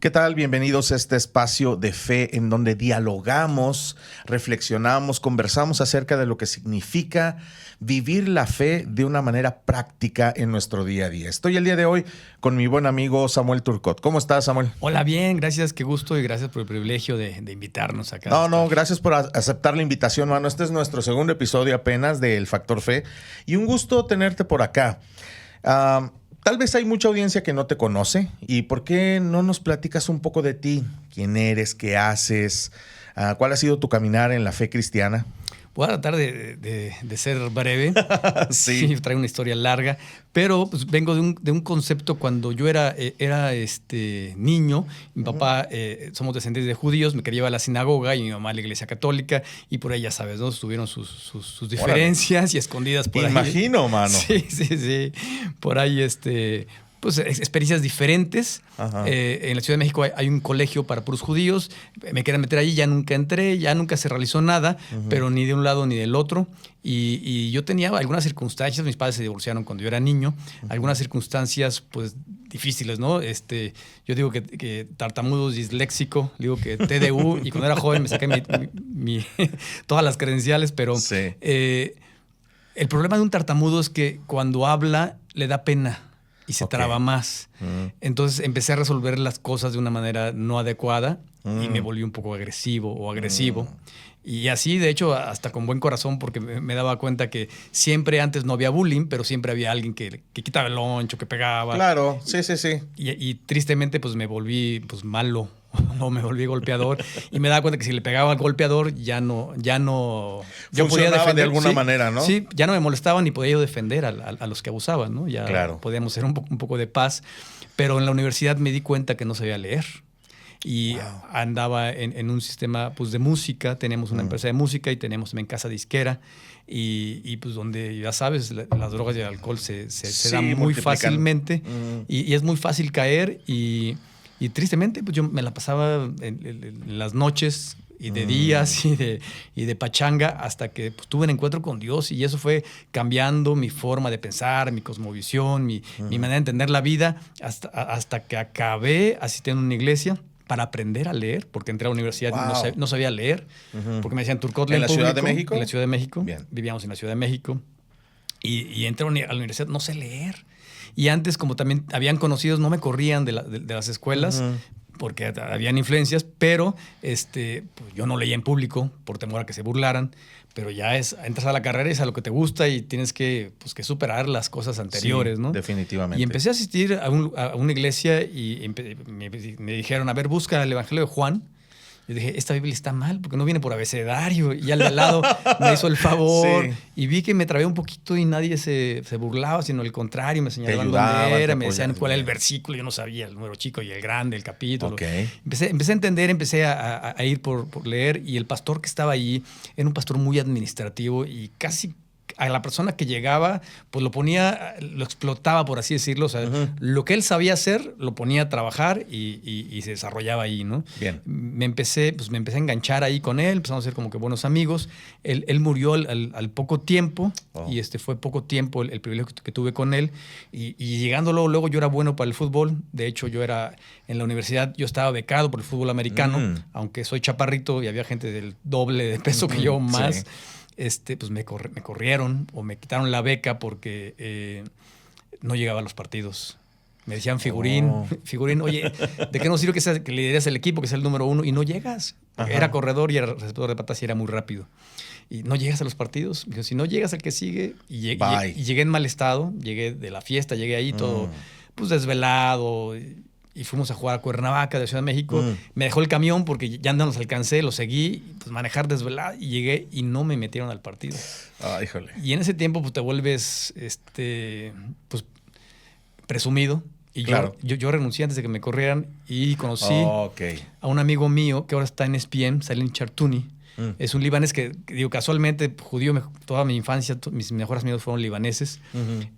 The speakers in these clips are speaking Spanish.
¿Qué tal? Bienvenidos a este espacio de fe en donde dialogamos, reflexionamos, conversamos acerca de lo que significa vivir la fe de una manera práctica en nuestro día a día. Estoy el día de hoy con mi buen amigo Samuel Turcot. ¿Cómo estás, Samuel? Hola, bien, gracias, qué gusto y gracias por el privilegio de invitarnos acá. No, gracias por aceptar la invitación, mano. Este es nuestro segundo episodio apenas de El Factor Fe y un gusto tenerte por acá. Tal vez hay mucha audiencia que no te conoce. ¿Y por qué no nos platicas un poco de ti? ¿Quién eres? ¿Qué haces? ¿Cuál ha sido tu caminar en la fe cristiana? Voy a tratar de ser breve. Sí. Traigo una historia larga, pero pues, vengo de un concepto cuando yo era niño. Mi papá, somos descendientes de judíos, me quería llevar a la sinagoga y mi mamá a la iglesia católica. Y por ahí, ya sabes, ¿no? Tuvieron sus diferencias y escondidas por ahí. Imagino, mano. Sí. Por ahí, pues experiencias diferentes. En la Ciudad de México hay un colegio para puros judíos. Me querían meter allí, ya nunca entré, ya nunca se realizó nada, pero ni de un lado ni del otro. Y yo tenía algunas circunstancias, mis padres se divorciaron cuando yo era niño, algunas circunstancias pues difíciles, ¿no? Yo digo que tartamudo, disléxico, digo que TDU, y cuando era joven me saqué todas las credenciales, pero sí. El problema de un tartamudo es que cuando habla le da pena y se traba más. Entonces empecé a resolver las cosas de una manera no adecuada y me volví un poco agresivo o agresivo. Y así, de hecho, hasta con buen corazón, porque me daba cuenta que siempre antes no había bullying, pero siempre había alguien que quitaba el loncho, que pegaba. Claro, sí. Y tristemente, pues me volví pues malo. No, me volví golpeador y me daba cuenta que si le pegaba al golpeador ya no yo podía defender de alguna manera, ¿no? Sí, ya no me molestaban ni podía yo defender a los que abusaban, ¿no? Ya podíamos hacer un poco de paz, pero en la universidad me di cuenta que no sabía leer y andaba en un sistema pues de música. Teníamos una empresa de música y teníamos también casa disquera y pues donde ya sabes las drogas y el alcohol se dan muy fácilmente y es muy fácil caer y tristemente, pues yo me la pasaba en las noches y de días y de pachanga hasta que pues, tuve un encuentro con Dios y eso fue cambiando mi forma de pensar, mi cosmovisión, mi manera de entender la vida hasta que acabé asistiendo a una iglesia para aprender a leer, porque entré a la universidad y no sabía leer, porque me decían Turcot, ¿En la Ciudad de México? En la Ciudad de México. Bien. Vivíamos en la Ciudad de México y entré a la universidad, no sé leer. Y antes, como también habían conocidos, no me corrían de las escuelas porque habían influencias, pero pues yo no leía en público por temor a que se burlaran. Pero ya entras a la carrera y es a lo que te gusta y tienes que superar las cosas anteriores, sí, ¿no? Definitivamente. Y empecé a asistir a una iglesia y me dijeron, a ver, busca el Evangelio de Juan. Yo dije, esta Biblia está mal porque no viene por abecedario. Y al de al lado me hizo el favor. Sí. Y vi que me trabé un poquito y nadie se burlaba, sino al contrario, me señalaban dónde era, me decían cuál era el versículo. Yo no sabía el número chico y el grande, el capítulo. Okay. Empecé a entender, empecé a ir por leer. Y el pastor que estaba allí era un pastor muy administrativo y casi a la persona que llegaba, pues lo explotaba, por así decirlo. O sea, lo que él sabía hacer, lo ponía a trabajar y se desarrollaba ahí, ¿no? Bien. Me empecé a enganchar ahí con él, empezamos a ser como que buenos amigos. Él murió al poco tiempo y fue poco tiempo el privilegio que tuve con él. Y llegando luego yo era bueno para el fútbol. De hecho, en la universidad yo estaba becado por el fútbol americano, aunque soy chaparrito y había gente del doble de peso que yo más. Sí. Pues me corrieron o me quitaron la beca porque no llegaba a los partidos. Me decían figurín, oye, ¿de qué nos sirve que lideres el equipo, que sea el número 1 y no llegas? Era corredor y era receptor de patas y era muy rápido. Y no llegas a los partidos. Me dijo, si no llegas al que sigue, y llegué en mal estado, llegué de la fiesta, llegué ahí todo pues desvelado. Y fuimos a jugar a Cuernavaca de Ciudad de México. Me dejó el camión porque ya no los alcancé, los seguí, pues manejar desvelado y llegué y no me metieron al partido. Híjole. Y en ese tiempo pues te vuelves pues presumido. Y claro. yo renuncié antes de que me corrieran y conocí a un amigo mío que ahora está en ESPN, Salim Chartouni. Es un libanés que digo, casualmente, judío, toda mi infancia, mis mejores amigos fueron libaneses.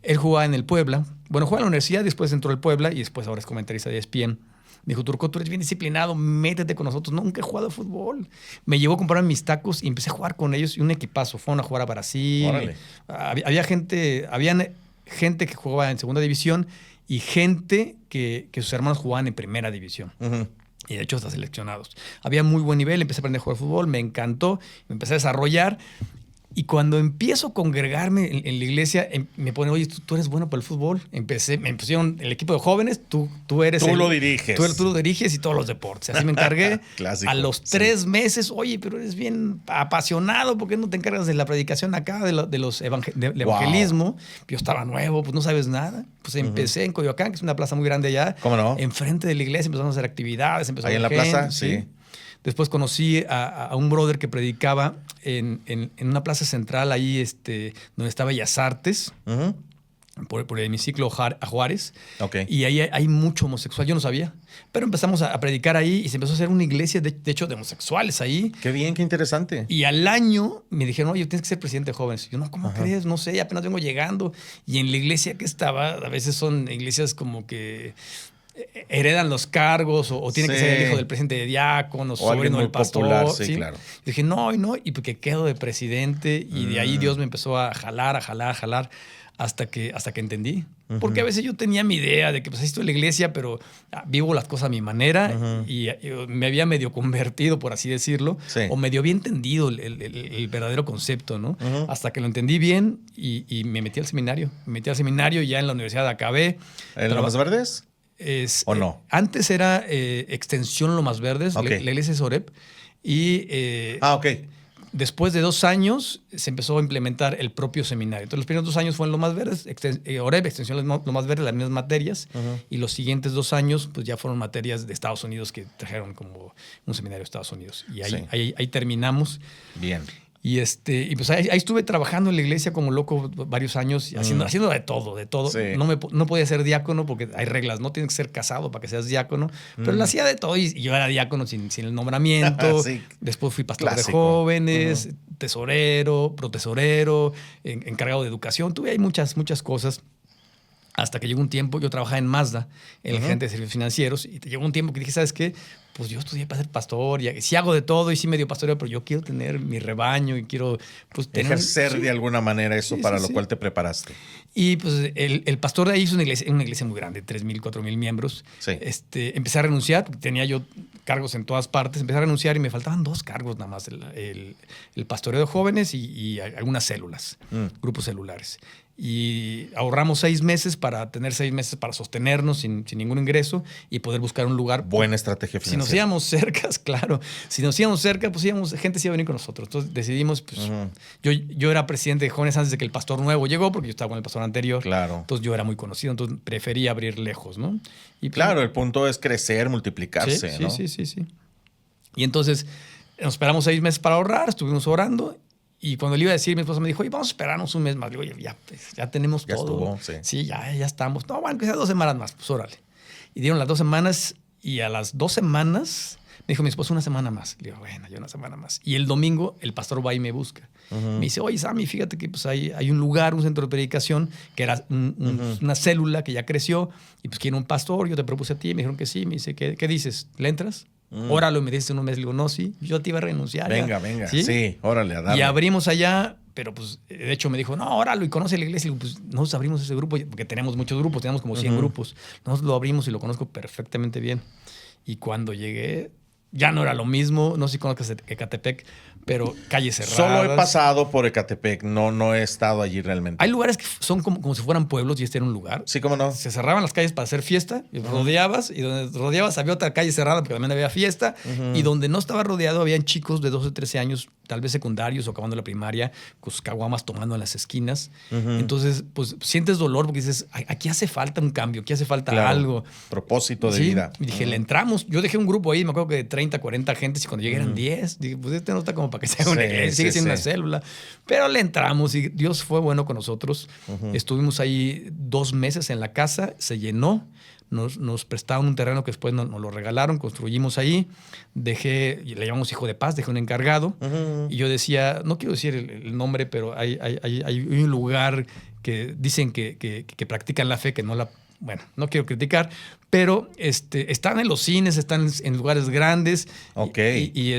Él jugaba en el Puebla. Bueno, jugaba en la universidad, después entró al Puebla y después ahora es comentarista de ESPN. Me dijo, Turcot, tú eres bien disciplinado, métete con nosotros. Nunca he jugado fútbol. Me llevó a comprar mis tacos y empecé a jugar con ellos y un equipazo. Fueron a jugar a Brasil. Había gente que jugaba en segunda división y gente que sus hermanos jugaban en primera división. Y de hecho hasta seleccionados. Había muy buen nivel, empecé a aprender a jugar fútbol, me encantó, me empecé a desarrollar. Y cuando empiezo a congregarme en la iglesia, me ponen, oye, tú eres bueno para el fútbol. Me pusieron el equipo de jóvenes, tú eres Tú lo diriges. Tú lo diriges y todos los deportes. Así me encargué. Clásico, a los 3 meses, oye, pero eres bien apasionado, ¿por qué no te encargas de la predicación acá, del evangelismo? Yo estaba nuevo, pues no sabes nada. Pues empecé en Coyoacán, que es una plaza muy grande allá. ¿Cómo no? Enfrente de la iglesia empezamos a hacer actividades. Ahí en la plaza, sí. Después conocí a un brother que predicaba en una plaza central ahí donde estaba Bellas Artes, por el hemiciclo a Juárez. Okay. Y ahí hay mucho homosexual, yo no sabía. Pero empezamos a predicar ahí y se empezó a hacer una iglesia, de hecho, de homosexuales ahí. Qué bien, qué interesante. Y al año me dijeron, oye, tienes que ser presidente de jóvenes. Yo, no, ¿cómo crees? No sé, apenas vengo llegando. Y en la iglesia que estaba, a veces son iglesias como que heredan los cargos o tiene que ser el hijo del presidente de diácono, sobrino del pastor. Popular, sí, claro. Y dije, no, y porque quedo de presidente y de ahí Dios me empezó a jalar hasta que entendí. Porque a veces yo tenía mi idea de que pues estoy en la iglesia, pero vivo las cosas a mi manera y me había medio convertido, por así decirlo, o medio había entendido el verdadero concepto, ¿no? Hasta que lo entendí bien y me metí al seminario. Y ya en la universidad acabé. ¿En Lomas Verdes? ¿O no? Antes era Extensión Lomas Verdes, la iglesia es Oreb. Y ok. después de 2 años se empezó a implementar el propio seminario. Entonces los primeros 2 años fueron Lomas Verdes, Oreb, Extensión Lomas Verdes, las mismas materias. Y los siguientes 2 años pues ya fueron materias de Estados Unidos que trajeron como un seminario de Estados Unidos. Y ahí terminamos. Bien. Y pues ahí estuve trabajando en la iglesia como loco varios años, haciendo de todo. Sí. No podía ser diácono porque hay reglas, no tienes que ser casado para que seas diácono, pero lo hacía de todo y yo era diácono sin el nombramiento. Sí. Después fui pastor de jóvenes, tesorero, protesorero, encargado de educación. Tuve ahí muchas cosas. Hasta que llegó un tiempo, yo trabajaba en Mazda, en el gerente de servicios financieros, y llegó un tiempo que dije, ¿sabes qué? Pues yo estudié para ser pastor, y sí hago de todo, y sí medio pastoreo, pero yo quiero tener mi rebaño y quiero pues, ejercer de alguna manera eso para lo cual te preparaste. Y pues el pastor de ahí hizo una iglesia muy grande, 3,000, 4,000 miembros. Sí. Empecé a renunciar, porque tenía yo cargos en todas partes, empecé a renunciar y me faltaban 2 cargos nada más, el pastoreo de jóvenes y algunas células, grupos celulares. Y ahorramos 6 meses para tener 6 meses para sostenernos sin ningún ingreso y poder buscar un lugar. Buena estrategia financiera. Si nos íbamos cerca, claro. Si nos íbamos cerca, pues gente se iba a venir con nosotros. Entonces decidimos, pues yo era presidente de jóvenes antes de que el pastor nuevo llegó, porque yo estaba con el pastor anterior. Claro. Entonces yo era muy conocido, entonces prefería abrir lejos, ¿no? Y pues, claro, el punto es crecer, multiplicarse, ¿no? Sí. Y entonces nos esperamos 6 meses para ahorrar, estuvimos orando. Y cuando le iba a decir, mi esposa me dijo, oye, vamos a esperarnos un mes más. Le digo, oye, ya tenemos todo. Estuvo, sí, ya estamos. No, bueno, que sea 2 semanas más. Pues órale. Y dieron las 2 semanas y a las 2 semanas me dijo mi esposa, 1 semana más. Le digo, bueno, ya 1 semana más. Y el domingo el pastor va y me busca. Me dice, oye, Sammy, fíjate que pues, hay un lugar, un centro de predicación, que era una célula que ya creció y pues quiere un pastor. Yo te propuse a ti. Me dijeron que sí. Me dice, ¿qué dices? ¿Le entras? Óralo, me dices en un mes. Le digo, no, sí, yo te iba a renunciar. Venga. Sí, órale, a darle. Y abrimos allá, pero pues de hecho me dijo, no, óralo y conoce la iglesia. Y digo, pues nosotros abrimos ese grupo porque tenemos muchos grupos, tenemos como 100 grupos. Nosotros lo abrimos y lo conozco perfectamente bien. Y cuando llegué, ya no era lo mismo. No sé si conozcas Ecatepec, pero calles cerradas. Solo he pasado por Ecatepec, no he estado allí realmente. Hay lugares que son como si fueran pueblos y este era un lugar. Sí, cómo no. Se cerraban las calles para hacer fiesta y rodeabas, y donde rodeabas había otra calle cerrada porque también había fiesta, y donde no estaba rodeado habían chicos de 12, 13 años, tal vez secundarios o acabando la primaria, con sus caguamas tomando en las esquinas. Entonces, pues sientes dolor porque dices, aquí hace falta un cambio, aquí hace falta algo. Propósito de vida. Y dije, le entramos. Yo dejé un grupo ahí, me acuerdo que de 30, 40 gentes, y cuando llegué eran 10. Dije, pues no está como para que sea una iglesia, sigue siendo una célula. Pero le entramos y Dios fue bueno con nosotros. Estuvimos ahí 2 meses en la casa, se llenó. Nos prestaron un terreno que después nos lo regalaron, construimos ahí. Le llamamos Hijo de Paz, dejé un encargado. Y yo decía, no quiero decir el nombre, pero hay un lugar que dicen que practican la fe, que no la bueno, no quiero criticar, pero están en los cines, están en lugares grandes. Ok. Y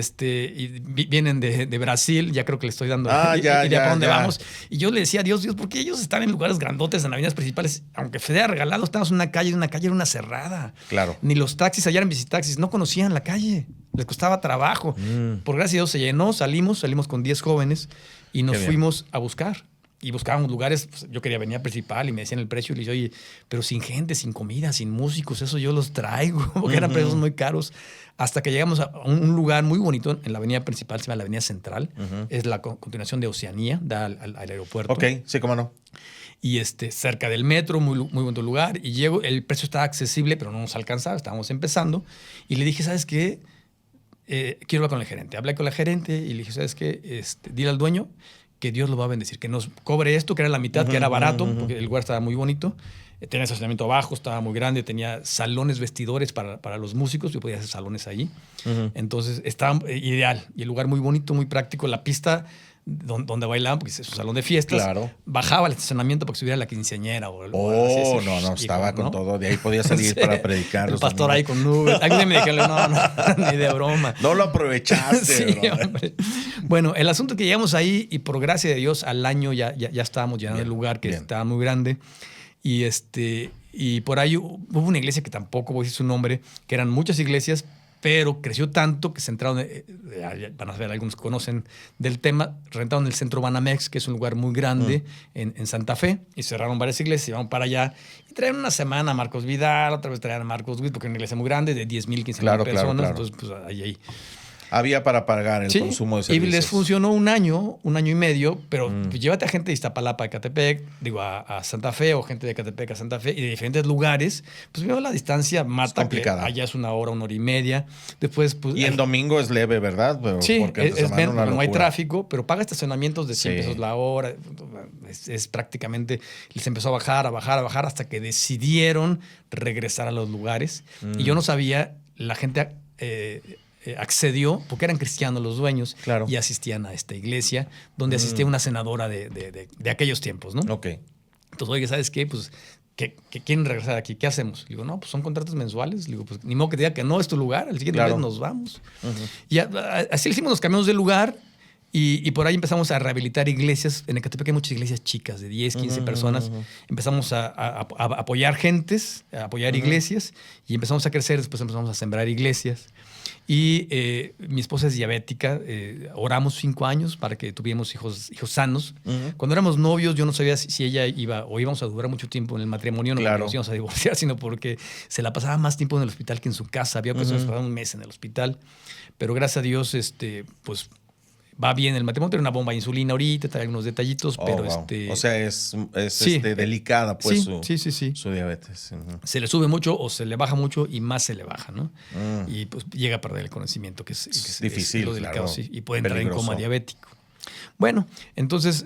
vienen de Brasil, ya creo que le estoy dando ya, idea para dónde ya. vamos. Y yo le decía a Dios, ¿por qué ellos están en lugares grandotes, en avenidas principales? Aunque sea regalado, estamos en una calle era una cerrada. Claro. Ni los taxis, allá eran visitaxis, no conocían la calle. Les costaba trabajo. Por gracia de Dios se llenó, salimos con 10 jóvenes y nos fuimos a buscar. Y buscábamos lugares, pues, yo quería venir a Principal y me decían el precio y le dije, oye, pero sin gente, sin comida, sin músicos, eso yo los traigo, porque eran precios muy caros. Hasta que llegamos a un lugar muy bonito en la avenida Principal, se llama la avenida Central, es la continuación de Oceanía, da al aeropuerto. Ok, sí, cómo no. Y cerca del metro, muy bonito lugar. Y llego, el precio estaba accesible, pero no nos alcanzaba, estábamos empezando. Y le dije, ¿sabes qué? Quiero hablar con el gerente. Hablé con la gerente y le dije, ¿sabes qué? Dile al dueño que Dios lo va a bendecir, que nos cobre esto, que era la mitad, que era barato, porque el lugar estaba muy bonito. Tenía estacionamiento abajo, estaba muy grande, tenía salones, vestidores para los músicos, yo podía hacer salones ahí. Entonces estaba ideal. Y el lugar muy bonito, muy práctico. La pista donde bailaban, porque es un salón de fiestas, bajaba el estacionamiento para que subiera la quinceañera. No, estaba con todo. De ahí podía salir para predicar. El pastor ahí con nubes. Alguien me dijo, no, ni de broma. No lo aprovechaste. Sí, hombre. Bueno, el asunto es que llegamos ahí y por gracia de Dios al año ya estábamos llenando el lugar, que estaba muy grande. Y por ahí hubo una iglesia que tampoco voy a decir su nombre, que eran muchas iglesias, pero creció tanto que se entraron, van a ver, algunos conocen del tema, rentaron el centro Banamex, que es un lugar muy grande en Santa Fe, y cerraron varias iglesias, y van para allá, y traían una semana a Marcos Vidal, otra vez traían a Marcos Witt, porque era una iglesia muy grande, de 10,000, 15,000 personas, claro. entonces pues ahí. Había para pagar el consumo de servicios. Y les funcionó un año y medio, pero llévate a gente de Iztapalapa, de Ecatepec, a Santa Fe, o gente de Ecatepec a Santa Fe, y de diferentes lugares. Pues veo la distancia mata, que allá es una hora y media. Después, pues, y en domingo es leve, ¿verdad? Pero sí, porque no hay tráfico, pero paga estacionamientos de 100 pesos la hora. Es prácticamente, les empezó a bajar, hasta que decidieron regresar a los lugares. Y yo no sabía, la gente accedió, porque eran cristianos los dueños, y asistían a esta iglesia, donde asistía una senadora de aquellos tiempos, ¿no? Ok. Entonces, oye, ¿sabes qué? Pues, que quieren regresar aquí, ¿qué hacemos? Le digo, no, pues son contratos mensuales. Le digo, pues ni modo que te diga que no es tu lugar, el siguiente mes nos vamos. Y así le hicimos, nos cambiamos de lugar. Y por ahí empezamos a rehabilitar iglesias. En Ecatepec hay muchas iglesias chicas, de 10, 15 personas. Empezamos a apoyar gentes, a apoyar iglesias, y empezamos a crecer. Después empezamos a sembrar iglesias. Y mi esposa es diabética. Oramos 5 años para que tuviéramos hijos sanos. Cuando éramos novios, yo no sabía si ella íbamos a durar mucho tiempo en el matrimonio, no porque nos íbamos a divorciar, sino porque se la pasaba más tiempo en el hospital que en su casa. Había personas que pasaban un mes en el hospital. Pero gracias a Dios, pues va bien el matrimonio. Tiene una bomba de insulina ahorita, trae algunos detallitos, pero O sea, es delicada, pues, su diabetes. Se le sube mucho o se le baja mucho, y más se le baja, ¿no? Y pues llega a perder el conocimiento, que es difícil, es lo delicado, claro. y puede entrar en coma diabético. Bueno, entonces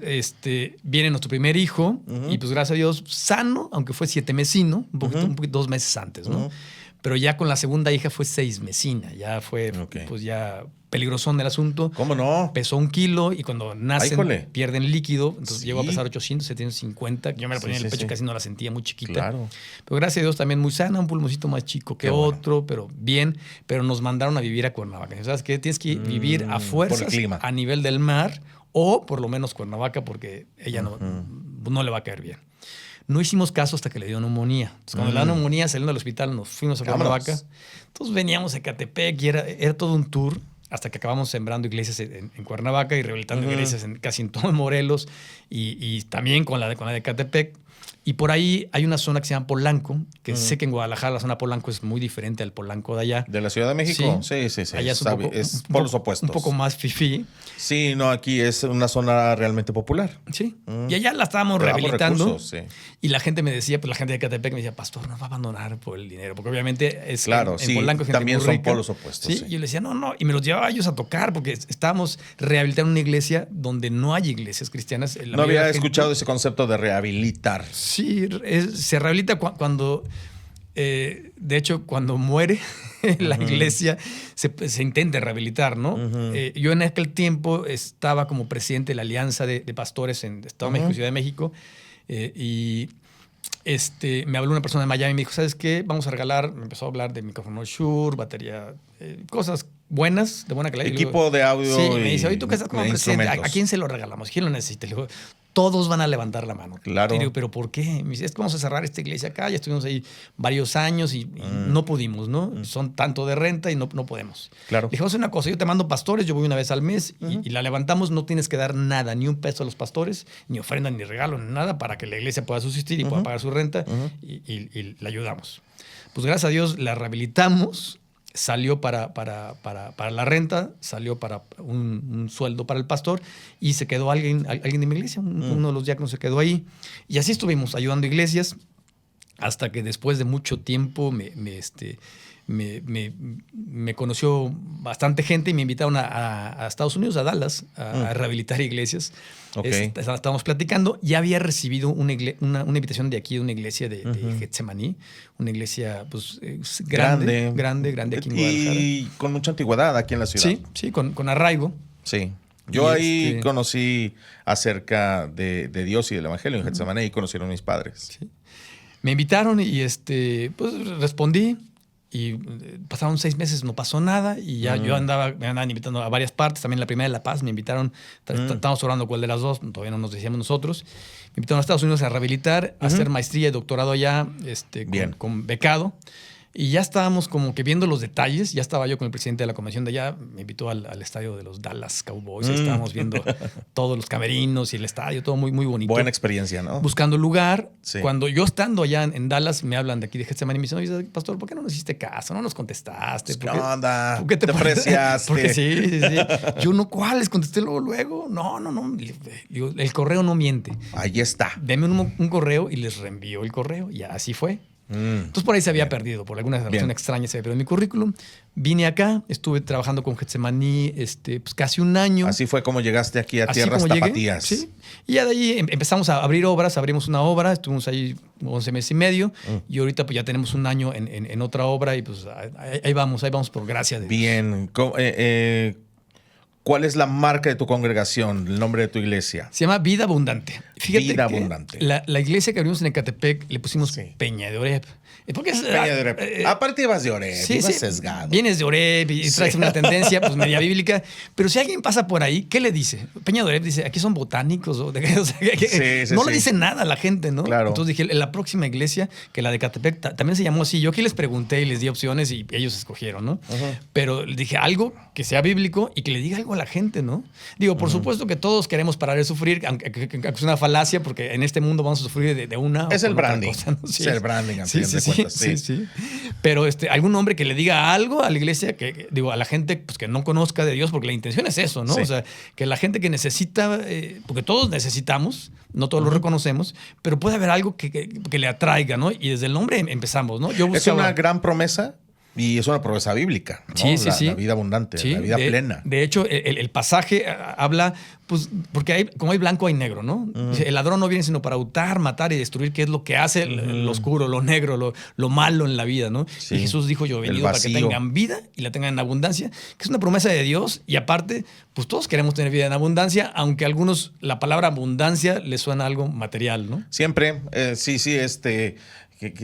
viene nuestro primer hijo, y pues gracias a Dios, sano, aunque fue 7 mesino, un poquito 2 meses antes, ¿no? Pero ya con la segunda hija fue 6 mesina, ya fue pues ya peligrosón el asunto. ¿Cómo no? Pesó 1 kilo, y cuando nacen pierden líquido, entonces llegó a pesar 800, 750. Yo me la ponía en el pecho, casi no la sentía, muy chiquita. Claro. Pero gracias a Dios también muy sana, un pulmoncito más chico que otro, pero bien. Pero nos mandaron a vivir a Cuernavaca. ¿Sabes qué? Tienes que vivir a fuerzas a nivel del mar, o por lo menos Cuernavaca, porque ella no le va a caer bien. No hicimos caso hasta que le dio neumonía. Entonces, cuando le dio neumonía, saliendo del hospital, nos fuimos a Cuernavaca. Entonces veníamos a Ecatepec y era todo un tour, hasta que acabamos sembrando iglesias en Cuernavaca y rehabilitando iglesias casi en todo Morelos, y también con la de Ecatepec. Y por ahí hay una zona que se llama Polanco, que sé que en Guadalajara la zona Polanco es muy diferente al Polanco de allá. ¿De la Ciudad de México? Sí. Allá es por los opuestos. Un poco más fifí. Sí, no, aquí es una zona realmente popular. Sí. Y allá la estábamos rehabilitando. Y la gente me decía, pues la gente de Ecatepec me decía, pastor, nos va a abandonar por el dinero. Porque obviamente es en Polanco hay gente también muy son rica. polos opuestos. Sí. Y yo le decía, no. Y me los llevaba a ellos a tocar, porque estábamos rehabilitando una iglesia donde no hay iglesias cristianas. No había escuchado ese concepto de rehabilitar. Sí, se rehabilita cuando, de hecho, cuando muere la iglesia, se intenta rehabilitar, ¿no? Yo en aquel tiempo estaba como presidente de la Alianza de Pastores en Estado de México, Ciudad de México, y me habló una persona de Miami y me dijo, ¿sabes qué? Vamos a regalar, me empezó a hablar de micrófono Shure, batería, cosas buenas, de buena calidad. Equipo de audio. Sí, me dice, oye, ¿tú qué estás como presidente? ¿A quién se lo regalamos? ¿Quién lo necesita? Le digo, todos van a levantar la mano. Claro. Y digo, ¿pero por qué? Me dice, es que vamos a cerrar esta iglesia acá, ya estuvimos ahí varios años y no pudimos, ¿no? Son tanto de renta y no podemos. Claro. Le dije, vamos a hacer una cosa, yo te mando pastores, yo voy una vez al mes y la levantamos, no tienes que dar nada, ni un peso a los pastores, ni ofrenda, ni regalo, ni nada, para que la iglesia pueda subsistir y pueda pagar su renta y la ayudamos. Pues gracias a Dios la rehabilitamos. Salió para la renta, salió para un sueldo para el pastor y se quedó alguien de mi iglesia, uno de los diáconos se quedó ahí. Y así estuvimos ayudando iglesias hasta que después de mucho tiempo me conoció bastante gente y me invitaron a Estados Unidos, a Dallas, a rehabilitar iglesias. Okay. Estábamos platicando. Ya había recibido una invitación de aquí, de una iglesia de Getsemaní, una iglesia pues, grande aquí en Guadalajara. Y con mucha antigüedad aquí en la ciudad. Sí, con arraigo. Sí. Yo ahí conocí acerca de Dios y del Evangelio en Getsemaní y conocieron mis padres. Sí. Me invitaron y pues respondí. Y pasaron 6 meses, no pasó nada. Y ya me andaban invitando a varias partes. También la primera de La Paz me invitaron. Estábamos orando cuál de las dos. Todavía no nos decíamos nosotros. Me invitaron a Estados Unidos a rehabilitar, a hacer maestría y doctorado allá con becado. Y ya estábamos como que viendo los detalles. Ya estaba yo con el presidente de la convención de allá. Me invitó al estadio de los Dallas Cowboys. Estábamos viendo todos los camerinos y el estadio. Todo muy, muy bonito. Buena experiencia, ¿no? Buscando lugar. Sí. Cuando yo estando allá en Dallas, me hablan de aquí de Getsemaní y me dicen, oye, pastor, ¿por qué no nos hiciste caso? No nos contestaste. ¿Qué onda? ¿Por qué te apreciaste? Porque sí. Yo no, ¿cuál? Les contesté luego. No. Digo, el correo no miente. Ahí está. Deme un correo y les reenvío el correo. Y así fue. Entonces por ahí se había perdido, por alguna razón extraña se había perdido en mi currículum. Vine acá, estuve trabajando con Getsemaní pues casi un año. Así fue como llegaste aquí a Tierras Tapatías. Sí. Y ya de ahí empezamos a abrir obras, abrimos una obra, estuvimos ahí 11 meses y medio y ahorita pues ya tenemos un año en otra obra y pues ahí vamos por gracia de Dios. Bien. ¿Cuál es la marca de tu congregación, el nombre de tu iglesia? Se llama Vida Abundante. Fíjate Vida que Abundante. La iglesia que abrimos en Ecatepec le pusimos Peña de Oreb. Porque Peña de Oreb. Aparte ibas de Oreb, ibas sesgado. Vienes de Oreb y traes una tendencia pues media bíblica. Pero si alguien pasa por ahí, ¿qué le dice? Peña de Oreb dice, aquí son botánicos. No le dice nada a la gente, ¿no? Claro. Entonces dije, la próxima iglesia, que la de Ecatepec, también se llamó así. Yo aquí les pregunté y les di opciones y ellos escogieron, ¿no? Pero dije algo que sea bíblico y que le diga algo a la gente, ¿no? Digo, por supuesto que todos queremos parar de sufrir, aunque es una falacia, porque en este mundo vamos a sufrir de una. Es el branding. Cosa, ¿no? Sí, es el branding, sí. Pero algún hombre que le diga algo a la iglesia, a la gente pues, que no conozca de Dios, porque la intención es eso, ¿no? Sí. O sea, que la gente que necesita, porque todos necesitamos, no todos lo reconocemos, pero puede haber algo que le atraiga, ¿no? Y desde el nombre empezamos, ¿no? Es una gran promesa. Y es una promesa bíblica, ¿no? Sí. La vida abundante, la vida plena. De hecho, el pasaje habla, pues, porque como hay blanco, hay negro, ¿no? El ladrón no viene sino para hurtar, matar y destruir, que es lo que hace lo oscuro, lo negro, lo malo en la vida, ¿no? Sí. Y Jesús dijo, yo he venido para que tengan vida y la tengan en abundancia, que es una promesa de Dios. Y aparte, pues todos queremos tener vida en abundancia, aunque a algunos la palabra abundancia les suena algo material, ¿no? Siempre,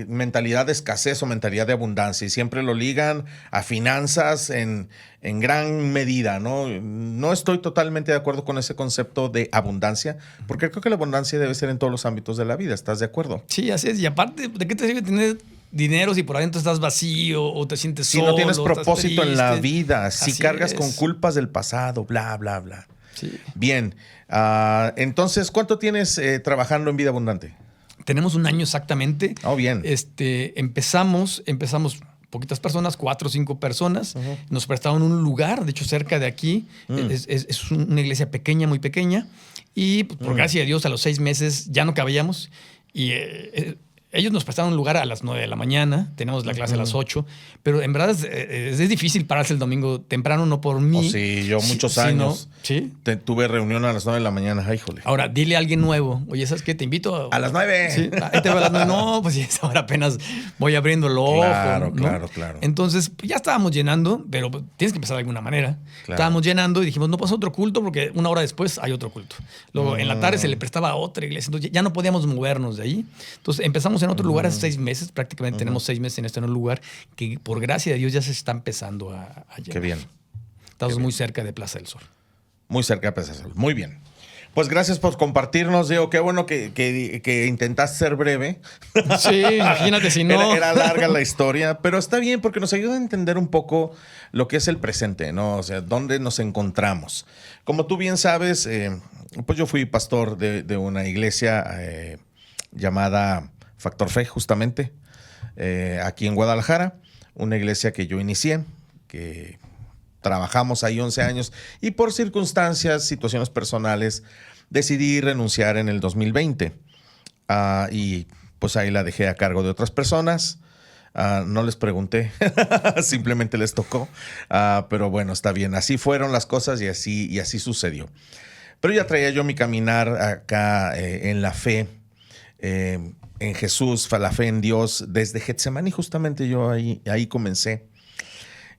mentalidad de escasez o mentalidad de abundancia y siempre lo ligan a finanzas en gran medida, ¿no? No estoy totalmente de acuerdo con ese concepto de abundancia, porque creo que la abundancia debe ser en todos los ámbitos de la vida. ¿Estás de acuerdo? Sí, así es. Y aparte, ¿de qué te sirve tener dinero si por adentro estás vacío o te sientes solo? Si no tienes propósito en la vida, si así cargas con culpas del pasado, bla, bla, bla. Sí. Bien. Entonces, ¿cuánto tienes trabajando en Vida Abundante? Tenemos un año exactamente. Oh, bien. Empezamos poquitas personas, 4 o 5 personas. Nos prestaron un lugar, de hecho, cerca de aquí. Es una iglesia pequeña, muy pequeña. Y por gracia de Dios, a los 6 meses ya no cabíamos. Y ellos nos prestaron un lugar a las 9 de la mañana, tenemos la clase a las 8, pero en verdad es difícil pararse el domingo temprano, no por mí. Sí, yo muchos años tuve reunión a las 9 de la mañana. Ay, híjole. Ahora, dile a alguien nuevo, oye, ¿sabes qué? Te invito a las 9. Sí, ahí te veo a las 9. No, pues ya ahora apenas voy abriendo el ojo. Claro, ¿no? claro. Entonces, ya estábamos llenando, pero tienes que empezar de alguna manera. Claro. Estábamos llenando y dijimos, no pasa otro culto porque una hora después hay otro culto. Luego, en la tarde se le prestaba a otra iglesia. Entonces, ya no podíamos movernos de ahí. Entonces, empezamos en otro lugar hace 6 meses. Prácticamente tenemos 6 meses en este nuevo lugar que, por gracia de Dios, ya se está empezando a llenar. Qué bien. Estamos muy cerca de Plaza del Sol. Muy cerca de Plaza del Sol. Muy bien. Pues gracias por compartirnos, Diego. Qué bueno que intentaste ser breve. Sí, imagínate si no. Era larga la historia, pero está bien porque nos ayuda a entender un poco lo que es el presente, ¿no? O sea, dónde nos encontramos. Como tú bien sabes, pues yo fui pastor de una iglesia llamada Factor Fe, justamente, aquí en Guadalajara. Una iglesia que yo inicié, que trabajamos ahí 11 años y por circunstancias, situaciones personales, decidí renunciar en el 2020. Y pues ahí la dejé a cargo de otras personas. No les pregunté, simplemente les tocó. Pero bueno, está bien. Así fueron las cosas y así sucedió. Pero ya traía yo mi caminar acá en la fe, en Jesús, la fe en Dios, desde Getsemaní. Justamente yo ahí comencé.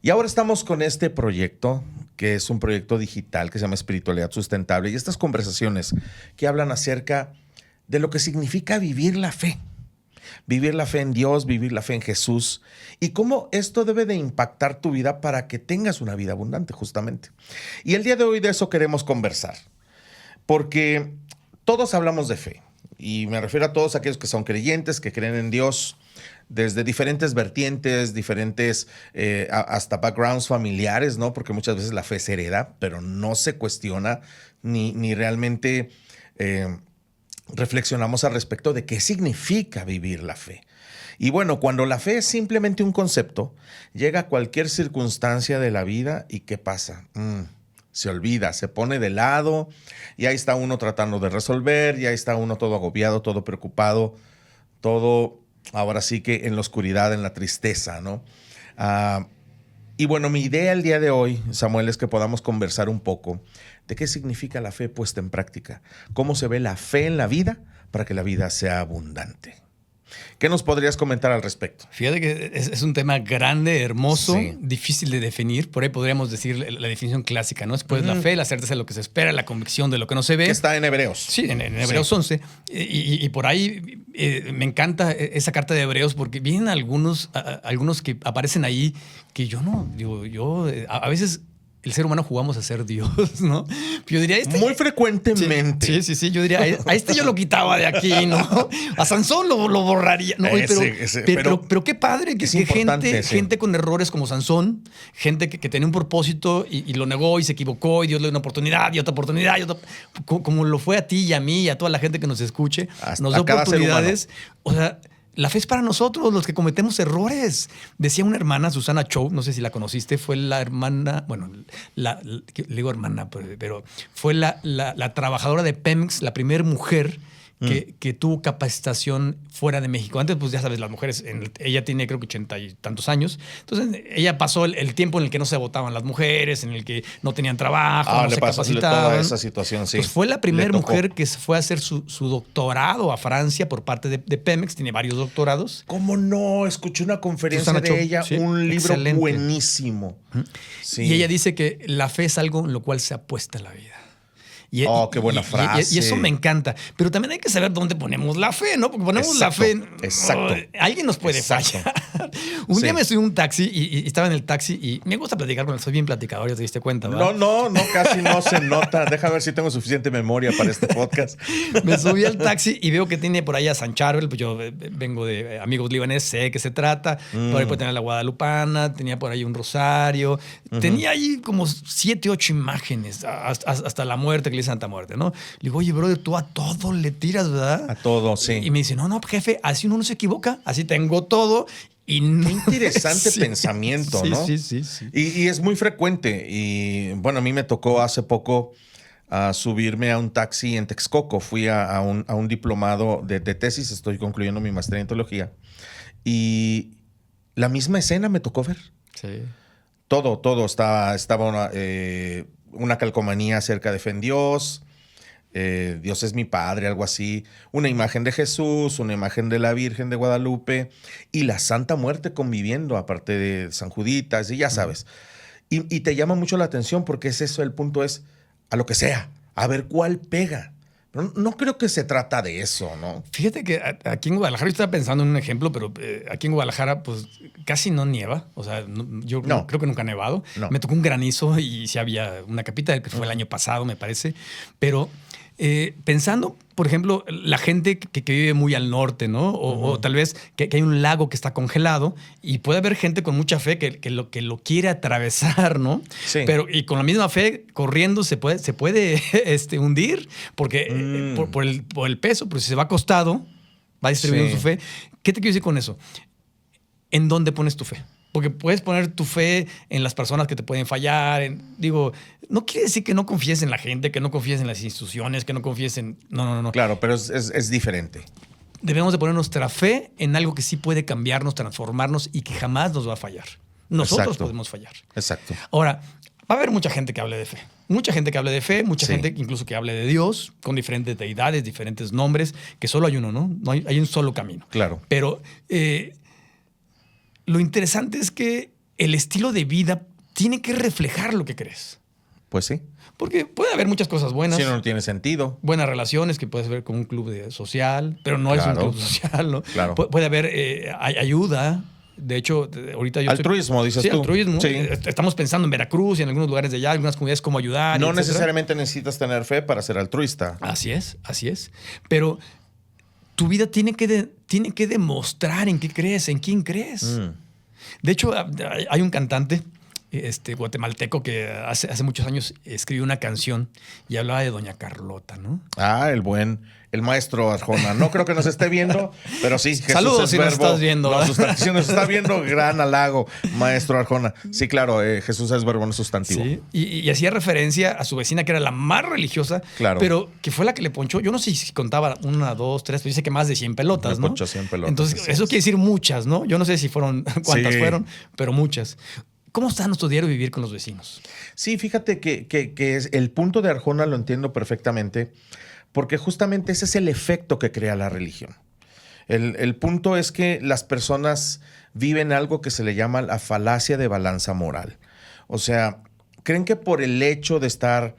Y ahora estamos con este proyecto, que es un proyecto digital que se llama Espiritualidad Sustentable, y estas conversaciones que hablan acerca de lo que significa vivir la fe en Dios, vivir la fe en Jesús, y cómo esto debe de impactar tu vida para que tengas una vida abundante, justamente. Y el día de hoy de eso queremos conversar, porque todos hablamos de fe, y me refiero a todos aquellos que son creyentes, que creen en Dios, desde diferentes vertientes, diferentes hasta backgrounds familiares, ¿no? Porque muchas veces la fe se hereda, pero no se cuestiona ni realmente reflexionamos al respecto de qué significa vivir la fe. Y bueno, cuando la fe es simplemente un concepto, llega a cualquier circunstancia de la vida y ¿qué pasa? Se olvida, se pone de lado y ahí está uno tratando de resolver, y ahí está uno todo agobiado, todo preocupado, todo... Ahora sí que en la oscuridad, en la tristeza, ¿no? Y bueno, mi idea el día de hoy, Samuel, es que podamos conversar un poco de qué significa la fe puesta en práctica. Cómo se ve la fe en la vida para que la vida sea abundante. ¿Qué nos podrías comentar al respecto? Fíjate que es un tema grande, hermoso, difícil de definir. Por ahí podríamos decir la definición clásica, ¿no? Es pues la fe, la certeza de lo que se espera, la convicción de lo que no se ve. Que está en Hebreos. Sí, en Hebreos 11. Y por ahí me encanta esa carta de Hebreos porque vienen algunos que aparecen ahí que yo no, digo, a veces... El ser humano jugamos a ser Dios, ¿no? Yo diría... Muy frecuentemente. Sí. Yo diría, a este yo lo quitaba de aquí, ¿no? A Sansón lo borraría. No, pero qué padre que gente con errores como Sansón, gente que tenía un propósito y lo negó y se equivocó y Dios le dio una oportunidad y otra oportunidad y otra... Como lo fue a ti y a mí y a toda la gente que nos escuche. Nos da oportunidades. O sea... La fe es para nosotros, los que cometemos errores. Decía una hermana, Susana Chow, no sé si la conociste, fue la hermana, bueno, le digo hermana, pero fue la trabajadora de Pemex, la primera mujer que tuvo capacitación fuera de México. Antes, pues ya sabes, las mujeres, ella tiene creo que 80 y tantos años. Entonces, ella pasó el tiempo en el que no se votaban las mujeres, en el que no tenían trabajo, no se capacitaban. Toda esa situación, sí. Pues fue la primera mujer que fue a hacer su doctorado a Francia por parte de Pemex. Tiene varios doctorados. ¿Cómo no? Escuché una conferencia de ella, un libro buenísimo. Sí. Y ella dice que la fe es algo en lo cual se apuesta la vida. Qué buena frase. Y eso me encanta. Pero también hay que saber dónde ponemos la fe, ¿no? Porque ponemos la fe... Exacto. Alguien nos puede fallar. Un día me subí a un taxi y estaba en el taxi y me gusta platicar con él. Soy bien platicador, ya te diste cuenta, ¿verdad? No, casi no se nota. Deja ver si tengo suficiente memoria para este podcast. Me subí al taxi y veo que tiene por ahí a San Charbel. Pues yo vengo de amigos libaneses, sé de qué se trata. Por ahí puede tener la guadalupana, tenía por ahí un rosario. Tenía ahí como 7, 8 imágenes hasta la muerte que Santa Muerte, ¿no? Le digo, oye, brother, tú a todo le tiras, ¿verdad? A todo, sí. Y me dice, no, jefe, así uno no se equivoca, así tengo todo. Y no... Qué interesante pensamiento, ¿no? Sí. Y es muy frecuente. Y bueno, a mí me tocó hace poco a subirme a un taxi en Texcoco. Fui a un diplomado de tesis, estoy concluyendo mi maestría en teología. Y la misma escena me tocó ver. Sí. Todo estaba una calcomanía acerca de fe en Dios. Dios es mi padre, algo así. Una imagen de Jesús, una imagen de la Virgen de Guadalupe y la Santa Muerte conviviendo, aparte de San Juditas, y ya sabes. Y te llama mucho la atención porque es eso, el punto es a lo que sea, a ver cuál pega. Pero no creo que se trata de eso, ¿no? Fíjate que aquí en Guadalajara, yo estaba pensando en un ejemplo, pero aquí en Guadalajara pues casi no nieva. O sea, yo creo que nunca ha nevado. No. Me tocó un granizo y sí había una capita, que fue el año pasado, me parece. Pero pensando, por ejemplo, la gente que vive muy al norte, ¿no? O tal vez que hay un lago que está congelado y puede haber gente con mucha fe que lo quiere atravesar, ¿no? Sí. Pero y con la misma fe, corriendo se puede hundir porque por el peso, pero si se va acostado, va distribuyendo Sí. su fe. ¿Qué te quiero decir con eso? ¿En dónde pones tu fe? Porque puedes poner tu fe en las personas que te pueden fallar. No quiere decir que no confíes en la gente, que no confíes en las instituciones, que no confíes en... No. Claro, pero es diferente. Debemos de poner nuestra fe en algo que sí puede cambiarnos, transformarnos y que jamás nos va a fallar. Nosotros Exacto. podemos fallar. Exacto. Ahora, va a haber mucha gente que hable de fe. Mucha gente que hable de fe, mucha Sí. gente incluso que hable de Dios, con diferentes deidades, diferentes nombres, que solo hay uno, ¿no? Hay un solo camino. Claro. Pero lo interesante es que el estilo de vida tiene que reflejar lo que crees. Pues sí. Porque puede haber muchas cosas buenas. Si no tiene sentido. Buenas relaciones que puedes ver como un club social, pero no es un Claro. club social, ¿no? Claro. Puede haber ayuda. De hecho, ahorita yo Altruismo, dices sí, tú. altruismo. Sí. Estamos pensando en Veracruz y en algunos lugares de allá, algunas comunidades, cómo ayudar. No etcétera. necesariamente necesitas tener fe para ser altruista. Así es. Pero tu vida tiene que demostrar en qué crees, en quién crees. De hecho, hay un cantante guatemalteco que hace muchos años escribió una canción y hablaba de Doña Carlota, ¿no? El maestro Arjona. No creo que nos esté viendo, pero sí, Jesús Saludos es si verbo. nos estás viendo. Si nos está viendo, gran halago, maestro Arjona. Sí, claro, Jesús es verbo, no sustantivo. Sí, y hacía referencia a su vecina, que era la más religiosa, Claro. pero que fue la que le ponchó. Yo no sé si contaba 1, 2, 3, pero dice que más de 100 pelotas, Le ¿no? ponchó 100 pelotas, Entonces, así eso es. quiere decir muchas, ¿no? Yo no sé si fueron cuántas Sí. fueron, pero muchas. ¿Cómo está nuestro diario vivir con los vecinos? Sí, fíjate que es el punto de Arjona lo entiendo perfectamente, porque justamente ese es el efecto que crea la religión. El punto es que las personas viven algo que se le llama la falacia de balanza moral. O sea, creen que por el hecho de estar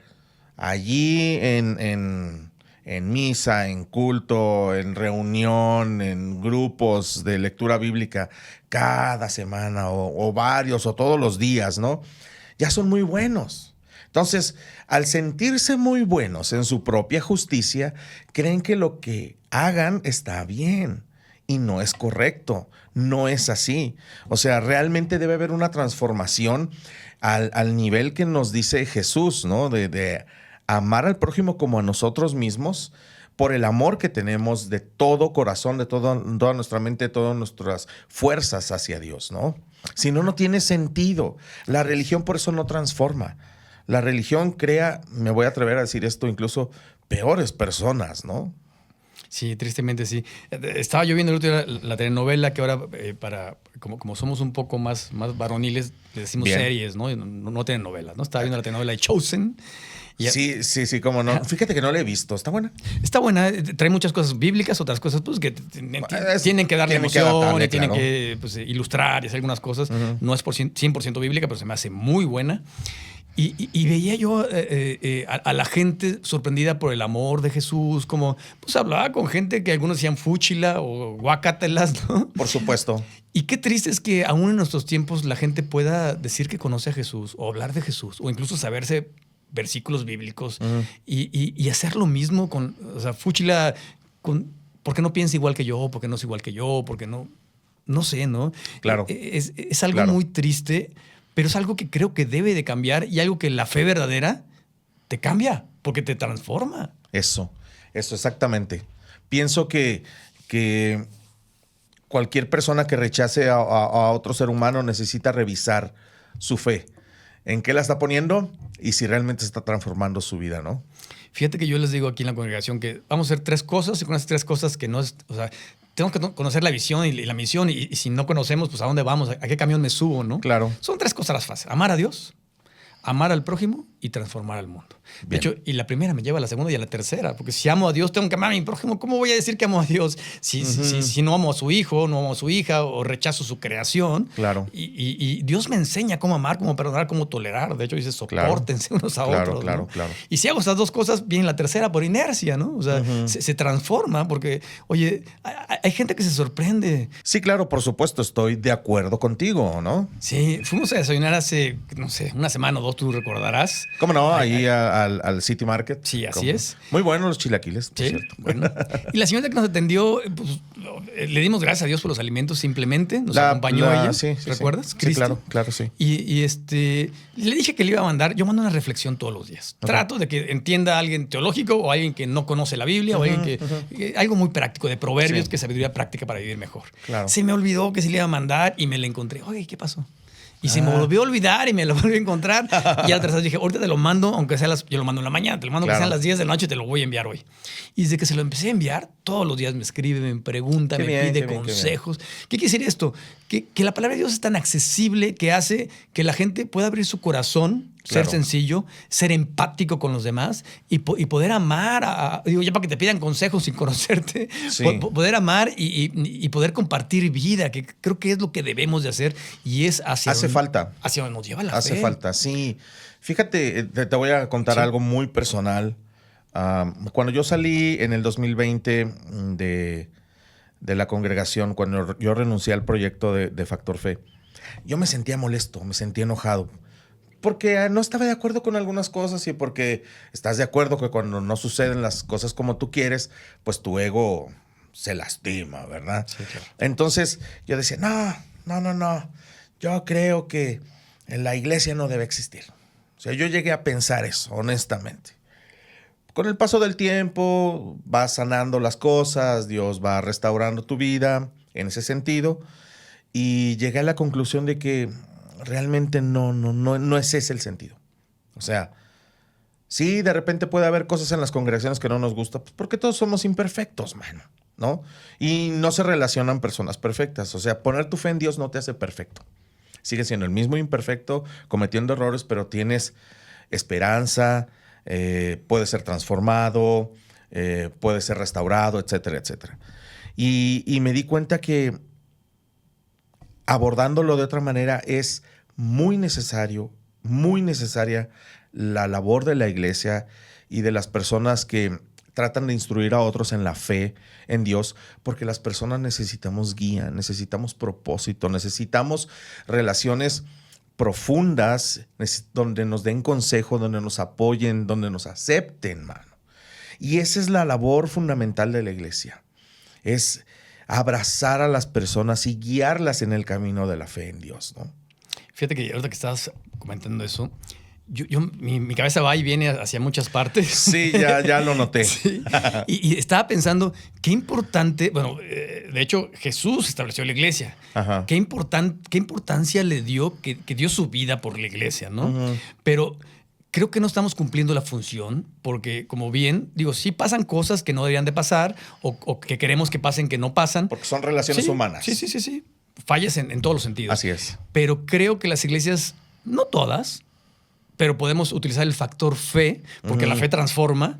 allí en misa, en culto, en reunión, en grupos de lectura bíblica cada semana o varios o todos los días, ¿no? Ya son muy buenos. Entonces, al sentirse muy buenos en su propia justicia, creen que lo que hagan está bien y no es correcto. No es así. O sea, realmente debe haber una transformación al nivel que nos dice Jesús, ¿no? De amar al prójimo como a nosotros mismos, por el amor que tenemos de todo corazón, de toda nuestra mente, de todas nuestras fuerzas hacia Dios, ¿no? Si no, no tiene sentido. La religión por eso no transforma. La religión crea, me voy a atrever a decir esto, incluso peores personas, ¿no? Sí, tristemente sí. Estaba yo viendo el otro día la telenovela que ahora, como somos un poco más varoniles, le decimos Bien. series, ¿no? No telenovelas, ¿no? Estaba viendo la telenovela de Chosen. Y Sí, cómo no. Fíjate que no la he visto. ¿Está buena? está buena, trae muchas cosas bíblicas, otras cosas pues que tienen que darle tiene que emoción, adaptarle, y tienen claro. que pues, ilustrar y hacer algunas cosas. No es por 100% bíblica, pero se me hace muy buena. Y veía yo a la gente sorprendida por el amor de Jesús, como pues hablaba con gente que algunos decían fúchila o guacatelas, ¿no? Por supuesto. Y qué triste es que aún en nuestros tiempos la gente pueda decir que conoce a Jesús o hablar de Jesús o incluso saberse versículos bíblicos y hacer lo mismo con, o sea, fúchila, porque no piensa igual que yo, porque no es igual que yo, porque no sé, ¿no? Claro. Es algo Claro. muy triste, pero es algo que creo que debe de cambiar y algo que la fe verdadera te cambia, porque te transforma. Eso exactamente. Pienso que cualquier persona que rechace a otro ser humano necesita revisar su fe. en qué la está poniendo y si realmente está transformando su vida, ¿no? Fíjate que yo les digo aquí en la congregación que vamos a hacer 3 cosas y con esas 3 cosas que no es, o sea, tenemos que conocer la visión y la misión y si no conocemos, pues a dónde vamos, a qué camión me subo, ¿no? Claro. Son 3 cosas las fáciles. Amar a Dios, amar al prójimo y transformar al mundo. De hecho, y la primera me lleva a la segunda y a la tercera, porque si amo a Dios, tengo que amar a mi prójimo. ¿Cómo voy a decir que amo a Dios si no amo a su hijo, no amo a su hija o rechazo su creación? Claro. Y Dios me enseña cómo amar, cómo perdonar, cómo tolerar. De hecho, dice, sopórtense unos a otros. Claro, ¿no? claro. Y si hago estas 2 cosas, viene la tercera por inercia, ¿no? O sea, se transforma porque, oye, hay gente que se sorprende. Sí, claro, por supuesto, estoy de acuerdo contigo, ¿no? Sí, fuimos a desayunar hace, no sé, una semana o 2, tú recordarás. ¿Cómo no? Ahí al City Market. Sí, así es. Muy buenos los chilaquiles, por Sí, cierto. bueno. Y la señora que nos atendió, pues, le dimos gracias a Dios por los alimentos simplemente. Nos acompañó ella. Sí, ¿Recuerdas? Sí, Cristi. claro, sí. Y le dije que le iba a mandar, yo mando una reflexión todos los días. Okay. Trato de que entienda a alguien teológico o alguien que no conoce la Biblia o alguien que algo muy práctico de proverbios, que es sabiduría práctica para vivir mejor. Claro. Se me olvidó que se le iba a mandar y me la encontré. Oye, ¿qué pasó? Y se me volvió a olvidar y me lo volví a encontrar. Y a la tercera dije, ahorita te lo mando, aunque sea yo lo mando en la mañana, te lo mando aunque sean las 10 de la noche, te lo voy a enviar hoy. Y desde que se lo empecé a enviar, todos los días me escribe, me pregunta, me pide consejos. ¿Qué quiere decir esto? Que la palabra de Dios es tan accesible que hace que la gente pueda abrir su corazón, ser sencillo, ser empático con los demás y poder amar, digo, ya para que te pidan consejos sin conocerte, poder amar y poder compartir vida, que creo que es lo que debemos de hacer y es hacia donde nos lleva la fe. Hace falta, sí. Fíjate, te voy a contar algo muy personal. Cuando yo salí en el 2020 de la congregación, cuando yo renuncié al proyecto de Factor Fe, yo me sentía molesto, me sentía enojado. Porque no estaba de acuerdo con algunas cosas y porque estás de acuerdo que cuando no suceden las cosas como tú quieres, pues tu ego se lastima, ¿verdad? Sí, claro. Entonces yo decía, no. Yo creo que la iglesia no debe existir. O sea, yo llegué a pensar eso, honestamente. Con el paso del tiempo vas sanando las cosas, Dios va restaurando tu vida en ese sentido y llegué a la conclusión de que realmente no es ese el sentido. O sea, sí, de repente puede haber cosas en las congregaciones que no nos gustan, pues porque todos somos imperfectos, mano, ¿no? Y no se relacionan personas perfectas. O sea, poner tu fe en Dios no te hace perfecto. Sigues siendo el mismo imperfecto, cometiendo errores, pero tienes esperanza, puede ser transformado, puede ser restaurado, etcétera, etcétera. Y me di cuenta que abordándolo de otra manera es muy necesaria la labor de la iglesia y de las personas que tratan de instruir a otros en la fe en Dios, porque las personas necesitamos guía, necesitamos propósito, necesitamos relaciones profundas donde nos den consejo, donde nos apoyen, donde nos acepten, mano. Y esa es la labor fundamental de la iglesia. Es abrazar a las personas y guiarlas en el camino de la fe en Dios, ¿no? Fíjate que ahorita que estabas comentando eso, mi cabeza va y viene hacia muchas partes. Sí, ya lo noté. Sí. Y estaba pensando, qué importante, bueno, de hecho Jesús estableció la iglesia. Ajá. Qué importancia le dio, que dio su vida por la iglesia, ¿no? Pero creo que no estamos cumpliendo la función porque, como bien, digo, sí pasan cosas que no deberían de pasar o que queremos que pasen que no pasan. Porque son relaciones humanas. Sí. Fallas en todos los sentidos. Así es. Pero creo que las iglesias, no todas, pero podemos utilizar el factor fe, porque la fe transforma,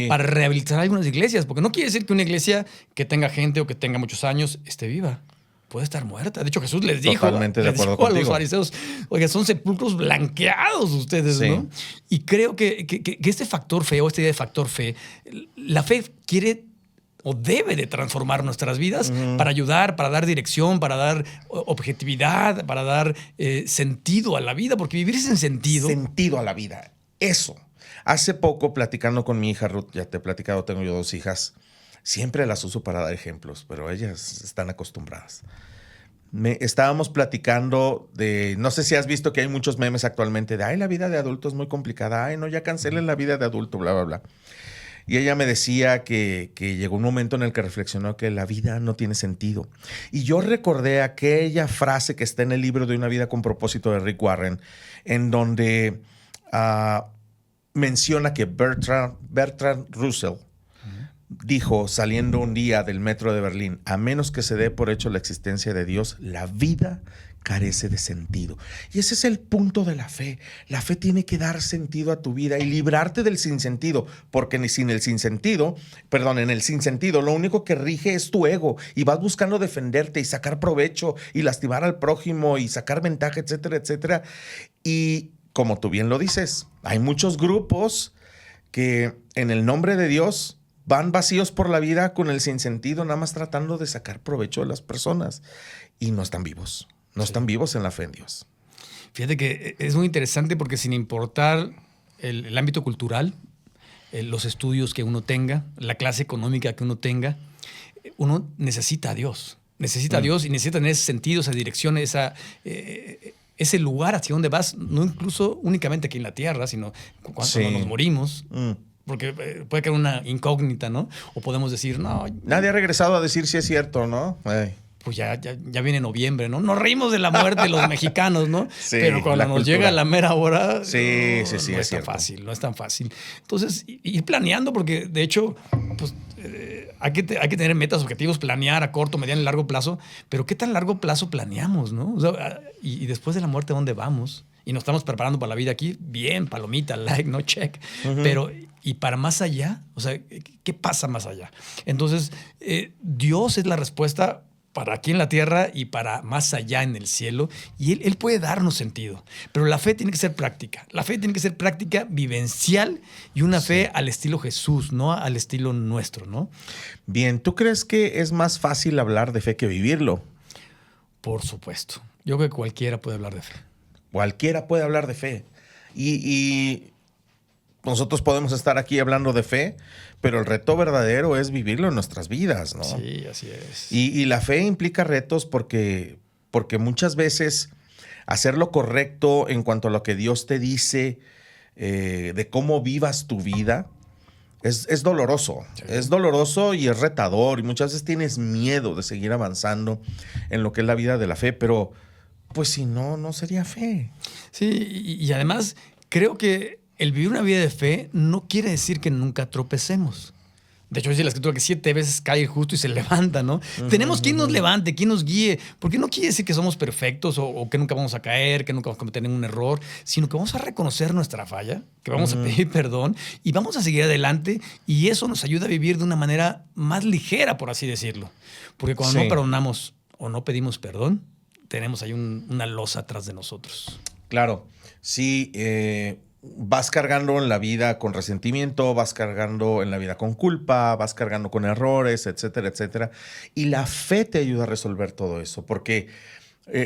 para rehabilitar algunas iglesias. Porque no quiere decir que una iglesia que tenga gente o que tenga muchos años esté viva. Puede estar muerta. De hecho, Jesús les dijo, totalmente de acuerdo a los fariseos, oiga, son sepulcros blanqueados ustedes, ¿no? Y creo que este factor fe o esta idea de factor fe, la fe quiere o debe de transformar nuestras vidas para ayudar, para dar dirección, para dar objetividad, para dar sentido a la vida, porque vivir sin sentido... Sentido a la vida, eso. Hace poco, platicando con mi hija Ruth, ya te he platicado, tengo yo 2 hijas, siempre las uso para dar ejemplos, pero ellas están acostumbradas. Estábamos platicando de, no sé si has visto que hay muchos memes actualmente de, ay, la vida de adulto es muy complicada, ay, no, ya cancelen la vida de adulto, bla, bla, bla. Y ella me decía que llegó un momento en el que reflexionó que la vida no tiene sentido. Y yo recordé aquella frase que está en el libro de Una vida con propósito de Rick Warren, en donde menciona que Bertrand Russell dijo, saliendo un día del metro de Berlín, a menos que se dé por hecho la existencia de Dios, la vida carece de sentido. Y ese es el punto de la fe. La fe tiene que dar sentido a tu vida y librarte del sinsentido, porque en el sinsentido, lo único que rige es tu ego y vas buscando defenderte y sacar provecho y lastimar al prójimo y sacar ventaja, etcétera, etcétera. Y como tú bien lo dices, hay muchos grupos que en el nombre de Dios van vacíos por la vida con el sinsentido, nada más tratando de sacar provecho de las personas. Y no están vivos. No están vivos en la fe en Dios. Fíjate que es muy interesante porque sin importar el ámbito cultural, los estudios que uno tenga, la clase económica que uno tenga, uno necesita a Dios. Necesita a Dios y necesita tener ese sentido, esa dirección, ese lugar hacia donde vas, no incluso únicamente aquí en la tierra, sino cuando nos morimos. Porque puede quedar una incógnita, ¿no? O podemos decir, no. Nadie ha regresado a decir si es cierto, ¿no? Pues ya viene noviembre, ¿no? Nos reímos de la muerte de los mexicanos, ¿no? Sí, pero cuando nos llega la mera hora, sí, no es tan fácil, no es tan fácil. Entonces, ir planeando, porque de hecho, pues hay que tener metas, objetivos, planear a corto, mediano y largo plazo, pero ¿qué tan largo plazo planeamos, no? O sea, y después de la muerte, ¿a dónde vamos? Y nos estamos preparando para la vida aquí, bien, palomita, like, no check. Pero, ¿y para más allá? O sea, ¿qué pasa más allá? Entonces, Dios es la respuesta para aquí en la tierra y para más allá en el cielo. Y Él puede darnos sentido. Pero la fe tiene que ser práctica. La fe tiene que ser práctica, vivencial y una fe al estilo Jesús, no al estilo nuestro, ¿no? Bien, ¿tú crees que es más fácil hablar de fe que vivirlo? Por supuesto. Yo creo que cualquiera puede hablar de fe. Cualquiera puede hablar de fe. Y nosotros podemos estar aquí hablando de fe, pero el reto verdadero es vivirlo en nuestras vidas, ¿no? Sí, así es. Y la fe implica retos porque muchas veces hacer lo correcto en cuanto a lo que Dios te dice, de cómo vivas tu vida, es doloroso. Sí. Es doloroso y es retador. Y muchas veces tienes miedo de seguir avanzando en lo que es la vida de la fe, pero pues si no, no sería fe. Sí, y además creo que el vivir una vida de fe no quiere decir que nunca tropecemos. De hecho, dice la Escritura que 7 veces cae el justo y se levanta, ¿no? Tenemos quien nos levante, quien nos guíe, porque no quiere decir que somos perfectos o que nunca vamos a caer, que nunca vamos a cometer ningún error, sino que vamos a reconocer nuestra falla, que vamos a pedir perdón y vamos a seguir adelante, y eso nos ayuda a vivir de una manera más ligera, por así decirlo. Porque cuando no perdonamos o no pedimos perdón, tenemos ahí una losa atrás de nosotros. Claro, sí, vas cargando en la vida con resentimiento, vas cargando en la vida con culpa, vas cargando con errores, etcétera, etcétera. Y la fe te ayuda a resolver todo eso, porque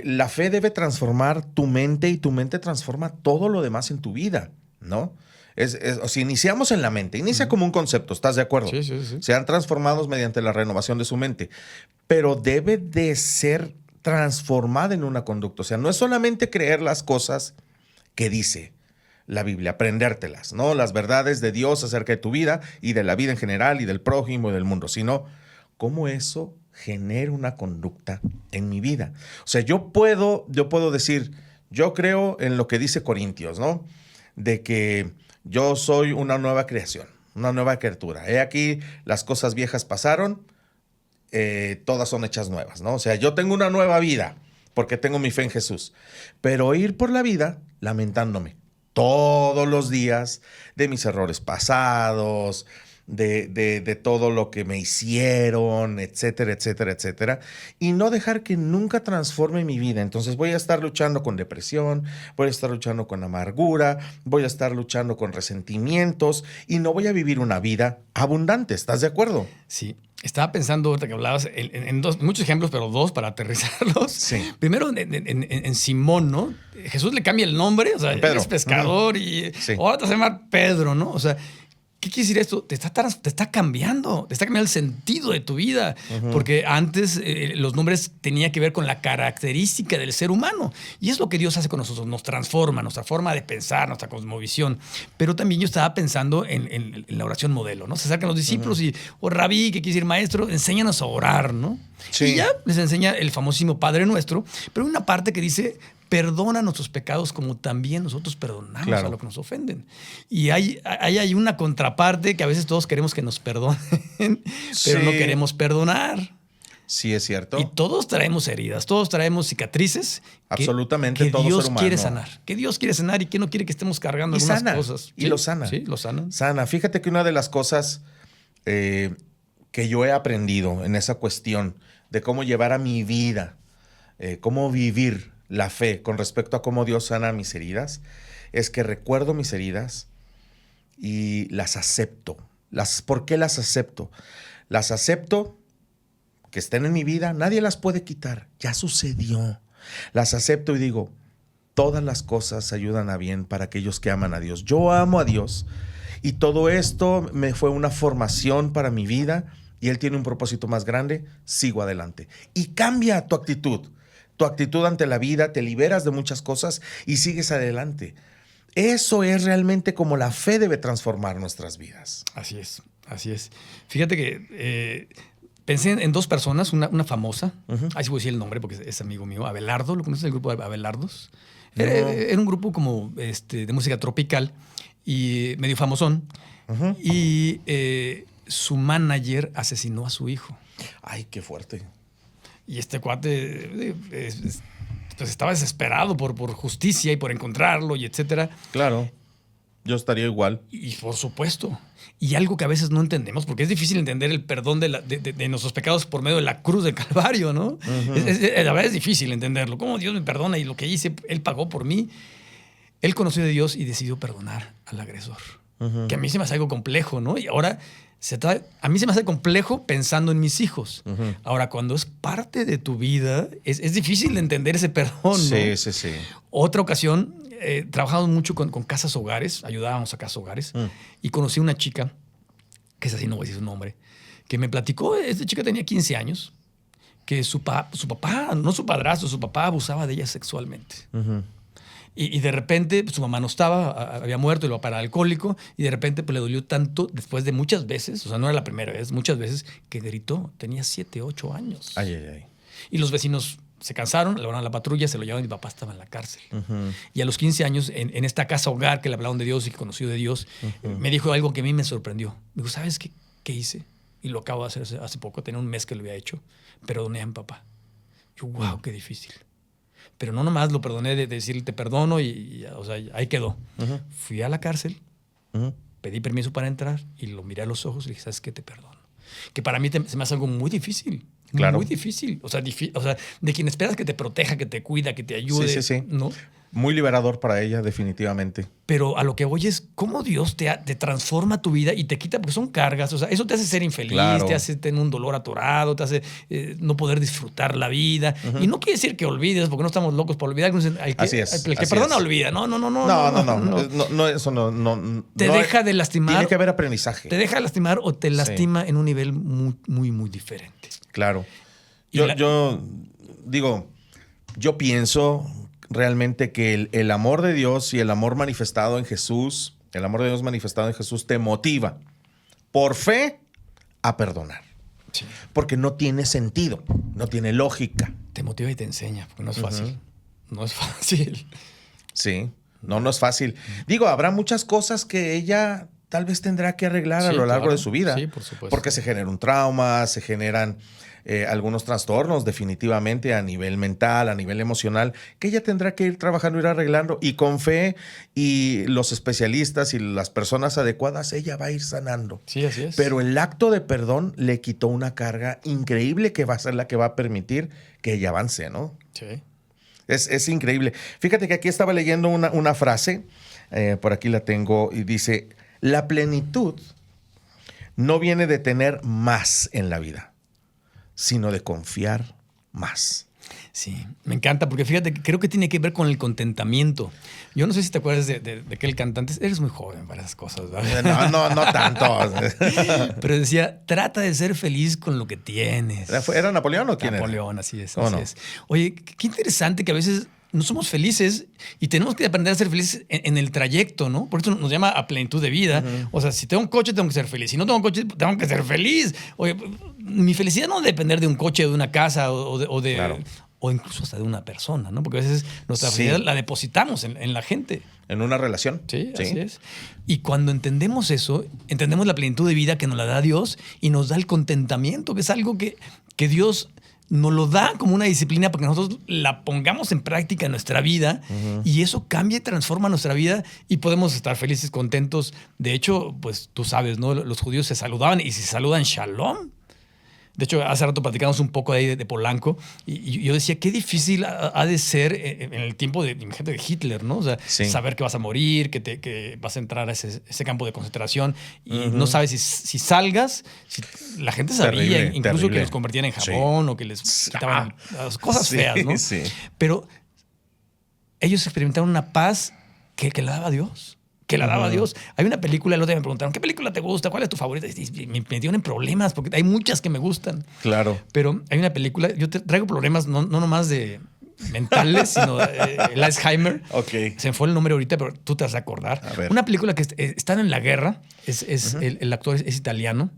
la fe debe transformar tu mente y tu mente transforma todo lo demás en tu vida, ¿no? O sea, iniciamos en la mente, inicia como un concepto, ¿estás de acuerdo? Sí. Sean transformados mediante la renovación de su mente, pero debe de ser transformada en una conducta. O sea, no es solamente creer las cosas que dice la Biblia, aprendértelas, ¿no? Las verdades de Dios acerca de tu vida y de la vida en general y del prójimo y del mundo, sino cómo eso genera una conducta en mi vida. O sea, yo puedo decir, yo creo en lo que dice Corintios, ¿no? De que yo soy una nueva creación, una nueva criatura. He aquí, las cosas viejas pasaron, todas son hechas nuevas, ¿no? O sea, yo tengo una nueva vida porque tengo mi fe en Jesús. Pero ir por la vida lamentándome todos los días de mis errores pasados, de todo lo que me hicieron, etcétera, etcétera, etcétera. Y no dejar que nunca transforme mi vida. Entonces voy a estar luchando con depresión, voy a estar luchando con amargura, voy a estar luchando con resentimientos y no voy a vivir una vida abundante. ¿Estás de acuerdo? Sí. Estaba pensando, ahorita que hablabas, en muchos ejemplos, pero dos para aterrizarlos. Sí. Primero, en Simón, ¿no? Jesús le cambia el nombre, o sea, él es pescador y ahora te vas a llamar Pedro, ¿no? O sea, ¿Qué quiere decir esto? Te está cambiando el sentido de tu vida. Porque antes los nombres tenían que ver con la característica del ser humano. Y es lo que Dios hace con nosotros, nos transforma, nuestra forma de pensar, nuestra cosmovisión. Pero también yo estaba pensando en la oración modelo, ¿no? Se acercan los discípulos y, rabí, ¿qué quiere decir maestro? Enséñanos a orar, ¿no? Sí. Y ya les enseña el famosísimo Padre Nuestro, pero hay una parte que dice, perdona nuestros pecados como también nosotros perdonamos a los que nos ofenden. Y hay una contraparte que a veces todos queremos que nos perdonen, pero no queremos perdonar. Sí, es cierto. Y todos traemos heridas, todos traemos cicatrices. Absolutamente, que todo Dios ser humano quiere sanar. Que Dios quiere sanar y que no quiere que estemos cargando algunas cosas. Y lo sana. Sí, lo sana. Sana. Fíjate que una de las cosas que yo he aprendido en esa cuestión de cómo llevar a mi vida, cómo vivir la fe con respecto a cómo Dios sana mis heridas, es que recuerdo mis heridas y las acepto. ¿Por qué las acepto? Las acepto que estén en mi vida, nadie las puede quitar, ya sucedió. Las acepto y digo, todas las cosas ayudan a bien para aquellos que aman a Dios. Yo amo a Dios y todo esto me fue una formación para mi vida y Él tiene un propósito más grande, sigo adelante. Y cambia tu actitud. Tu actitud ante la vida, te liberas de muchas cosas y sigues adelante. Eso es realmente como la fe debe transformar nuestras vidas. Así es, así es. Fíjate que pensé en dos personas, una famosa, ahí sí voy a decir el nombre porque es amigo mío, Abelardo, ¿lo conoces el grupo de Abelardos? No. Era un grupo como de música tropical y medio famosón. Y su manager asesinó a su hijo. Ay, qué fuerte. Y este cuate pues estaba desesperado por justicia y por encontrarlo y etcétera. Claro, yo estaría igual. Y por supuesto. Y algo que a veces no entendemos, porque es difícil entender el perdón de nuestros pecados por medio de la cruz del Calvario, ¿no? La verdad es difícil entenderlo. ¿Cómo Dios me perdona? Y lo que hice, Él pagó por mí. Él conoció de Dios y decidió perdonar al agresor. Que a mí se me hace algo complejo, ¿no? Y ahora a mí se me hace complejo pensando en mis hijos. Ahora, cuando es parte de tu vida, es difícil de entender ese perdón, ¿no? Sí. Otra ocasión, trabajamos mucho con casas hogares, ayudábamos a casas hogares, y conocí a una chica, que es así, no voy a decir su nombre, que me platicó, esta chica tenía 15 años, que su papá, no su padrastro, su papá abusaba de ella sexualmente. Y de repente pues, su mamá no estaba, había muerto, el papá era alcohólico, y de repente pues, le dolió tanto después de muchas veces, o sea, no era la primera vez, muchas veces, que gritó. Tenía 7, 8 años. Ay. Y los vecinos se cansaron, le hablaron a la patrulla, se lo llevaron y mi papá estaba en la cárcel. Y a los 15 años, en esta casa hogar que le hablaron de Dios y que conoció de Dios, me dijo algo que a mí me sorprendió. Me dijo, ¿sabes qué hice? Y lo acabo de hacer hace poco, tenía un mes que lo había hecho. Perdoné a mi papá. Yo, wow, qué difícil. Pero no nomás lo perdoné de decirle te perdono y o sea, ahí quedó. Fui a la cárcel, pedí permiso para entrar y lo miré a los ojos y le dije, ¿sabes qué? Te perdono. Que para mí se me hace algo muy difícil. Claro. Muy difícil. O sea, de quien esperas que te proteja, que te cuida, que te ayude. Sí. ¿No? Muy liberador para ella, definitivamente. Pero a lo que voy es cómo Dios te transforma tu vida y te quita, porque son cargas. O sea, eso te hace ser infeliz, te hace tener un dolor atorado, te hace no poder disfrutar la vida. Y no quiere decir que olvides, porque no estamos locos por olvidar. Así es. El que perdona olvida. No. No, eso no. Te deja de lastimar. Tiene que haber aprendizaje. Te deja de lastimar o te lastima en un nivel muy, muy, muy diferente. Claro. Yo pienso realmente que el amor de Dios y el amor manifestado en Jesús, te motiva por fe a perdonar. Sí. Porque no tiene sentido, no tiene lógica. Te motiva y te enseña, porque no es fácil. No es fácil. Sí, no es fácil. Habrá muchas cosas que ella tal vez tendrá que arreglar a lo largo de su vida. Sí, por supuesto. Porque se genera un trauma, se generan algunos trastornos definitivamente a nivel mental, a nivel emocional, que ella tendrá que ir trabajando, ir arreglando, y con fe y los especialistas y las personas adecuadas, ella va a ir sanando. Sí, así es. Pero el acto de perdón le quitó una carga increíble que va a ser la que va a permitir que ella avance, ¿no? Sí. Es increíble. Fíjate que aquí estaba leyendo una frase, por aquí la tengo, y dice, la plenitud no viene de tener más en la vida, sino de confiar más. Sí, me encanta porque fíjate, creo que tiene que ver con el contentamiento. Yo no sé si te acuerdas de aquel cantante, eres muy joven para esas cosas, ¿verdad? No tanto. Pero decía, trata de ser feliz con lo que tienes. ¿Era Napoleón o quién Napoleón, así es. ¿Cómo Así no? es. Oye, qué interesante que a veces no somos felices y tenemos que aprender a ser felices en el trayecto, ¿no? Por eso nos llama a plenitud de vida. O sea, si tengo un coche, tengo que ser feliz. Si no tengo un coche, tengo que ser feliz. Oye, mi felicidad no debe depender de un coche, de una casa o de Claro. o incluso hasta de una persona, ¿no? Porque a veces nuestra felicidad la depositamos en la gente. ¿En una relación? Sí, así es. Y cuando entendemos eso, entendemos la plenitud de vida que nos la da Dios y nos da el contentamiento, que es algo que Dios nos lo da como una disciplina para que nosotros la pongamos en práctica en nuestra vida y eso cambia y transforma nuestra vida y podemos estar felices, contentos. De hecho, pues tú sabes, ¿no? Los judíos se saludaban y se saludan shalom. De hecho, hace rato platicamos un poco ahí de Polanco y yo decía, qué difícil ha de ser en el tiempo de Hitler, ¿no? O sea, saber que vas a morir, que vas a entrar a ese campo de concentración y no sabes si salgas. La gente sabía incluso que los convertían en jabón o que les quitaban las cosas feas, ¿no? Sí. Pero ellos experimentaron una paz que la daba Dios. Que la daba Dios. Hay una película, el otro día me preguntaron, ¿qué película te gusta? ¿Cuál es tu favorita? Y me metieron en problemas porque hay muchas que me gustan. Claro. Pero hay una película, yo traigo problemas no nomás de mentales, sino el Alzheimer. Ok. Se me fue el nombre ahorita, pero tú te vas a acordar. A ver. Una película que están en la guerra, el actor es italiano.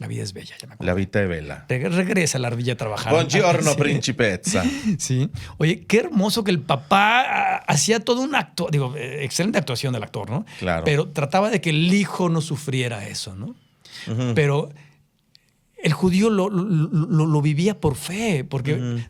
La vida es bella, ya me acuerdo. La vita de vela. Regresa la ardilla a trabajar. Buongiorno, Sí. principessa. Sí. Oye, qué hermoso que el papá hacía todo un acto. Digo, excelente actuación del actor, ¿no? Claro. Pero trataba de que el hijo no sufriera eso, ¿no? Pero el judío lo vivía por fe, porque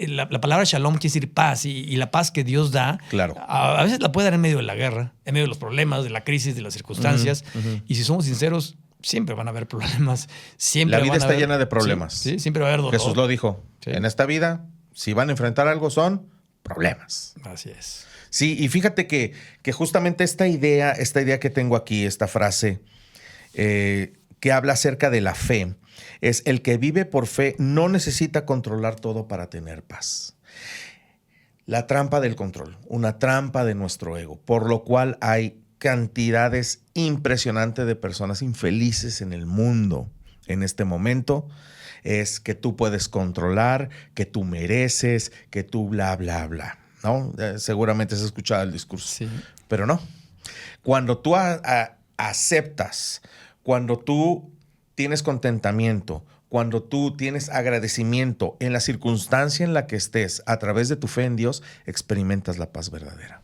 la palabra shalom quiere decir paz y la paz que Dios da, Claro. a veces la puede dar en medio de la guerra, en medio de los problemas, de la crisis, de las circunstancias. Y si somos sinceros, siempre van a haber problemas. Siempre La vida van a está haber- llena de problemas. Sí, siempre va a haber dolor. Jesús lo dijo. Sí. En esta vida, si van a enfrentar algo, son problemas. Así es. Sí, y fíjate que justamente esta idea que tengo aquí, esta frase, que habla acerca de la fe, es el que vive por fe no necesita controlar todo para tener paz. La trampa del control, una trampa de nuestro ego, por lo cual hay cantidades impresionantes de personas infelices en el mundo en este momento, es que tú puedes controlar, que tú mereces, que tú bla, bla, bla, ¿no? Seguramente has escuchado el discurso, Sí. pero no. Cuando tú aceptas, cuando tú tienes contentamiento, cuando tú tienes agradecimiento en la circunstancia en la que estés, a través de tu fe en Dios, experimentas la paz verdadera.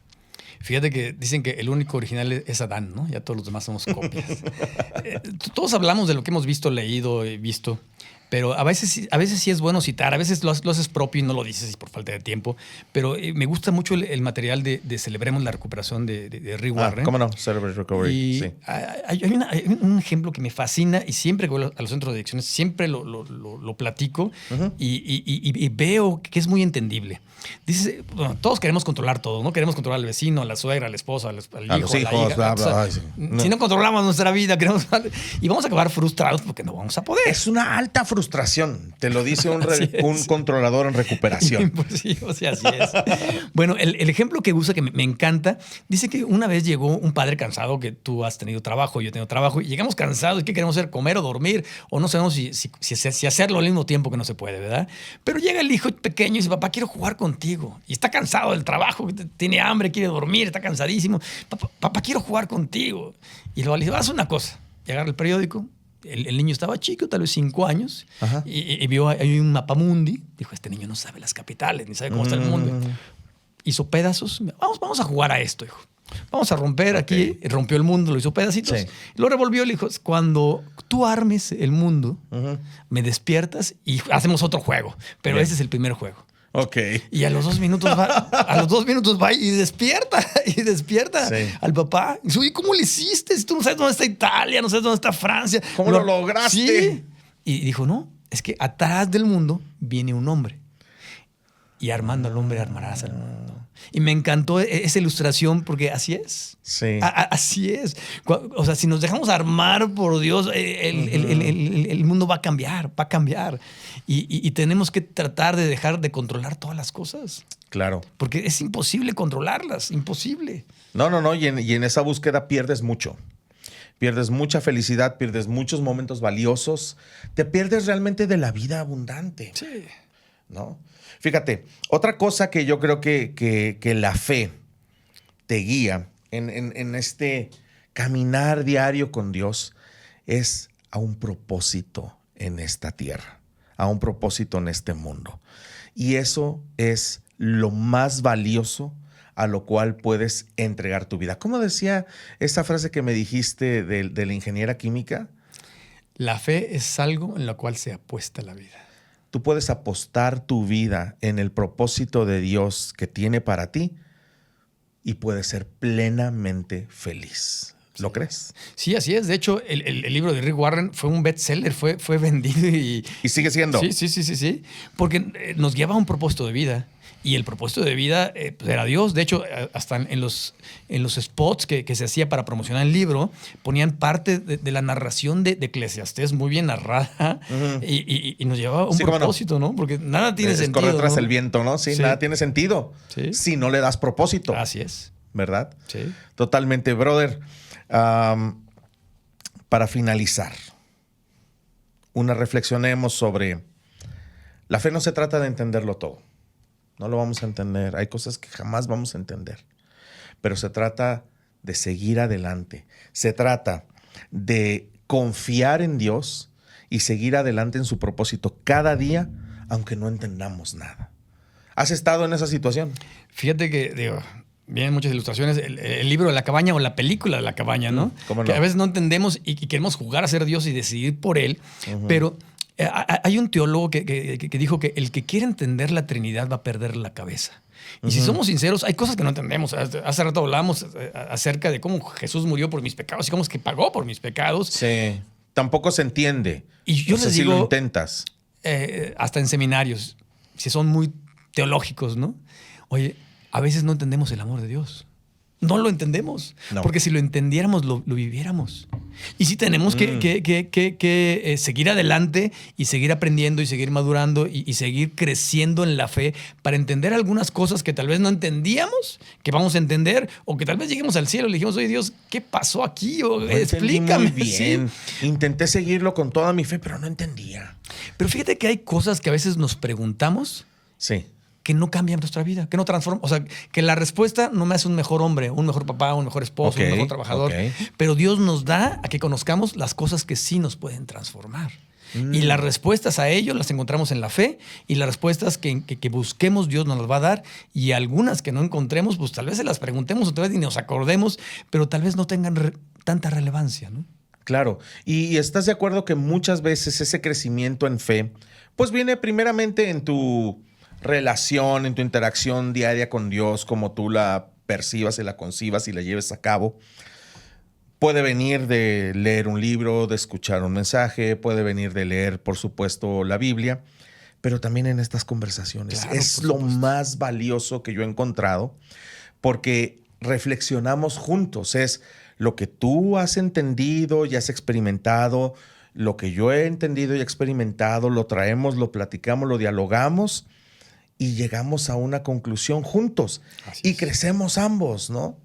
Fíjate que dicen que el único original es Adán, ¿no? Ya todos los demás somos copias. Todos hablamos de lo que hemos visto, leído y visto, pero a veces sí es bueno citar, a veces lo haces propio y no lo dices por falta de tiempo, pero me gusta mucho el material de Celebremos la Recuperación de Rick Warren. ¿Cómo no? Celebrate Recovery. Y Sí. hay un ejemplo que me fascina y siempre que voy a los centros de adicciones siempre lo platico y veo que es muy entendible. Dice, bueno, todos queremos controlar todo, ¿no? Queremos controlar al vecino, a la suegra, al esposo, al hijo, A los a la hijos, hija. bla, O sea, bla, sí. Si no controlamos nuestra vida, y vamos a acabar frustrados porque no vamos a poder. Es una alta frustración, te lo dice Así es. un controlador en recuperación. Pues sí, o sea, así es. Bueno, el ejemplo que usa, que me encanta, dice que una vez llegó un padre cansado, que tú has tenido trabajo, yo he tenido trabajo, y llegamos cansados, ¿qué queremos hacer? ¿Comer o dormir? O no sabemos si hacerlo al mismo tiempo, que no se puede, ¿verdad? Pero llega el hijo pequeño y dice, papá, quiero jugar contigo. Y está cansado del trabajo, tiene hambre, quiere dormir, está cansadísimo. Papá, quiero jugar contigo. Y luego le dice, haz una cosa. Y agarra el periódico. El niño estaba chico, tal vez 5 años, y vio ahí un mapamundi. Dijo, este niño no sabe las capitales, ni sabe cómo está el mundo. Hizo pedazos. Vamos a jugar a esto, hijo. Vamos a romper aquí. Rompió el mundo, lo hizo pedacitos. Sí. Lo revolvió y le dijo, cuando tú armes el mundo, me despiertas y hacemos otro juego. Pero Bien. ese es el primer juego. Ok. Y a los 2 minutos va y despierta Sí. al papá. Y dice, oye, ¿cómo le hiciste? Si tú no sabes dónde está Italia, no sabes dónde está Francia. ¿Cómo lo lograste? Sí. Y dijo, no, es que atrás del mundo viene un hombre. Y armando al hombre armarás al mundo. Y me encantó esa ilustración porque así es. Sí. Así es. O sea, si nos dejamos armar por Dios, el mundo va a cambiar, va a cambiar. Y tenemos que tratar de dejar de controlar todas las cosas. Claro. Porque es imposible controlarlas, imposible. No, y en esa búsqueda pierdes mucho. Pierdes mucha felicidad, pierdes muchos momentos valiosos, te pierdes realmente de la vida abundante. Sí. ¿No? Fíjate, otra cosa que yo creo que la fe te guía en este caminar diario con Dios es a un propósito en esta tierra, a un propósito en este mundo. Y eso es lo más valioso a lo cual puedes entregar tu vida. ¿Cómo decía esa frase que me dijiste de la ingeniera química? La fe es algo en lo cual se apuesta la vida. Tú puedes apostar tu vida en el propósito de Dios que tiene para ti y puedes ser plenamente feliz. ¿Lo crees? Sí, así es. De hecho, el libro de Rick Warren fue un bestseller, fue vendido y sigue siendo. Sí. Porque nos guiaba a un propósito de vida. Y el propósito de vida pues era Dios. De hecho, hasta en los spots que se hacía para promocionar el libro, ponían parte de la narración de Eclesiastés muy bien narrada y nos llevaba a un propósito, ¿no? Porque nada tiene sentido. Correr tras ¿no? el viento, ¿no? Sí, nada tiene sentido si no le das propósito. Así es. ¿Verdad? Sí. Totalmente, brother. Para finalizar, reflexionemos sobre la fe. No se trata de entenderlo todo. No lo vamos a entender. Hay cosas que jamás vamos a entender. Pero se trata de seguir adelante. Se trata de confiar en Dios y seguir adelante en su propósito cada día, aunque no entendamos nada. ¿Has estado en esa situación? Fíjate que, vienen muchas ilustraciones, el libro de la cabaña o la película de la cabaña, ¿no? ¿Cómo no? Que a veces no entendemos y queremos jugar a ser Dios y decidir por Él, pero hay un teólogo que dijo que el que quiere entender la Trinidad va a perder la cabeza. Y si somos sinceros, hay cosas que no entendemos. Hace rato hablábamos acerca de cómo Jesús murió por mis pecados y cómo es que pagó por mis pecados. Sí, tampoco se entiende. Y yo les digo, si lo intentas. Hasta en seminarios, si son muy teológicos, ¿no? Oye, a veces no entendemos el amor de Dios. No lo entendemos. No. Porque si lo entendiéramos, lo viviéramos. Y sí tenemos que seguir adelante y seguir aprendiendo y seguir madurando y seguir creciendo en la fe para entender algunas cosas que tal vez no entendíamos, que vamos a entender, o que tal vez lleguemos al cielo y le dijimos, oye Dios, ¿qué pasó aquí? O, explícame. Muy bien. ¿Sí? Intenté seguirlo con toda mi fe, pero no entendía. Pero fíjate que hay cosas que a veces nos preguntamos. Sí. Que no cambian nuestra vida, que no transforman. O sea, que la respuesta no me hace un mejor hombre, un mejor papá, un mejor esposo, un mejor trabajador. Pero Dios nos da a que conozcamos las cosas que sí nos pueden transformar. Y las respuestas a ello las encontramos en la fe, y las respuestas que busquemos Dios nos las va a dar, y algunas que no encontremos, pues tal vez se las preguntemos otra vez y nos acordemos, pero tal vez no tengan tanta relevancia, ¿no? Claro. Y estás de acuerdo que muchas veces ese crecimiento en fe, pues viene primeramente en tu relación, en tu interacción diaria con Dios, como tú la percibas y la concibas y la lleves a cabo. Puede venir de leer un libro, de escuchar un mensaje, puede venir de leer, por supuesto, la Biblia, pero también en estas conversaciones. Claro, es lo más valioso que yo he encontrado, porque reflexionamos juntos. Es lo que tú has entendido y has experimentado, lo que yo he entendido y experimentado, lo traemos, lo platicamos, lo dialogamos, y llegamos a una conclusión juntos y crecemos ambos, ¿no?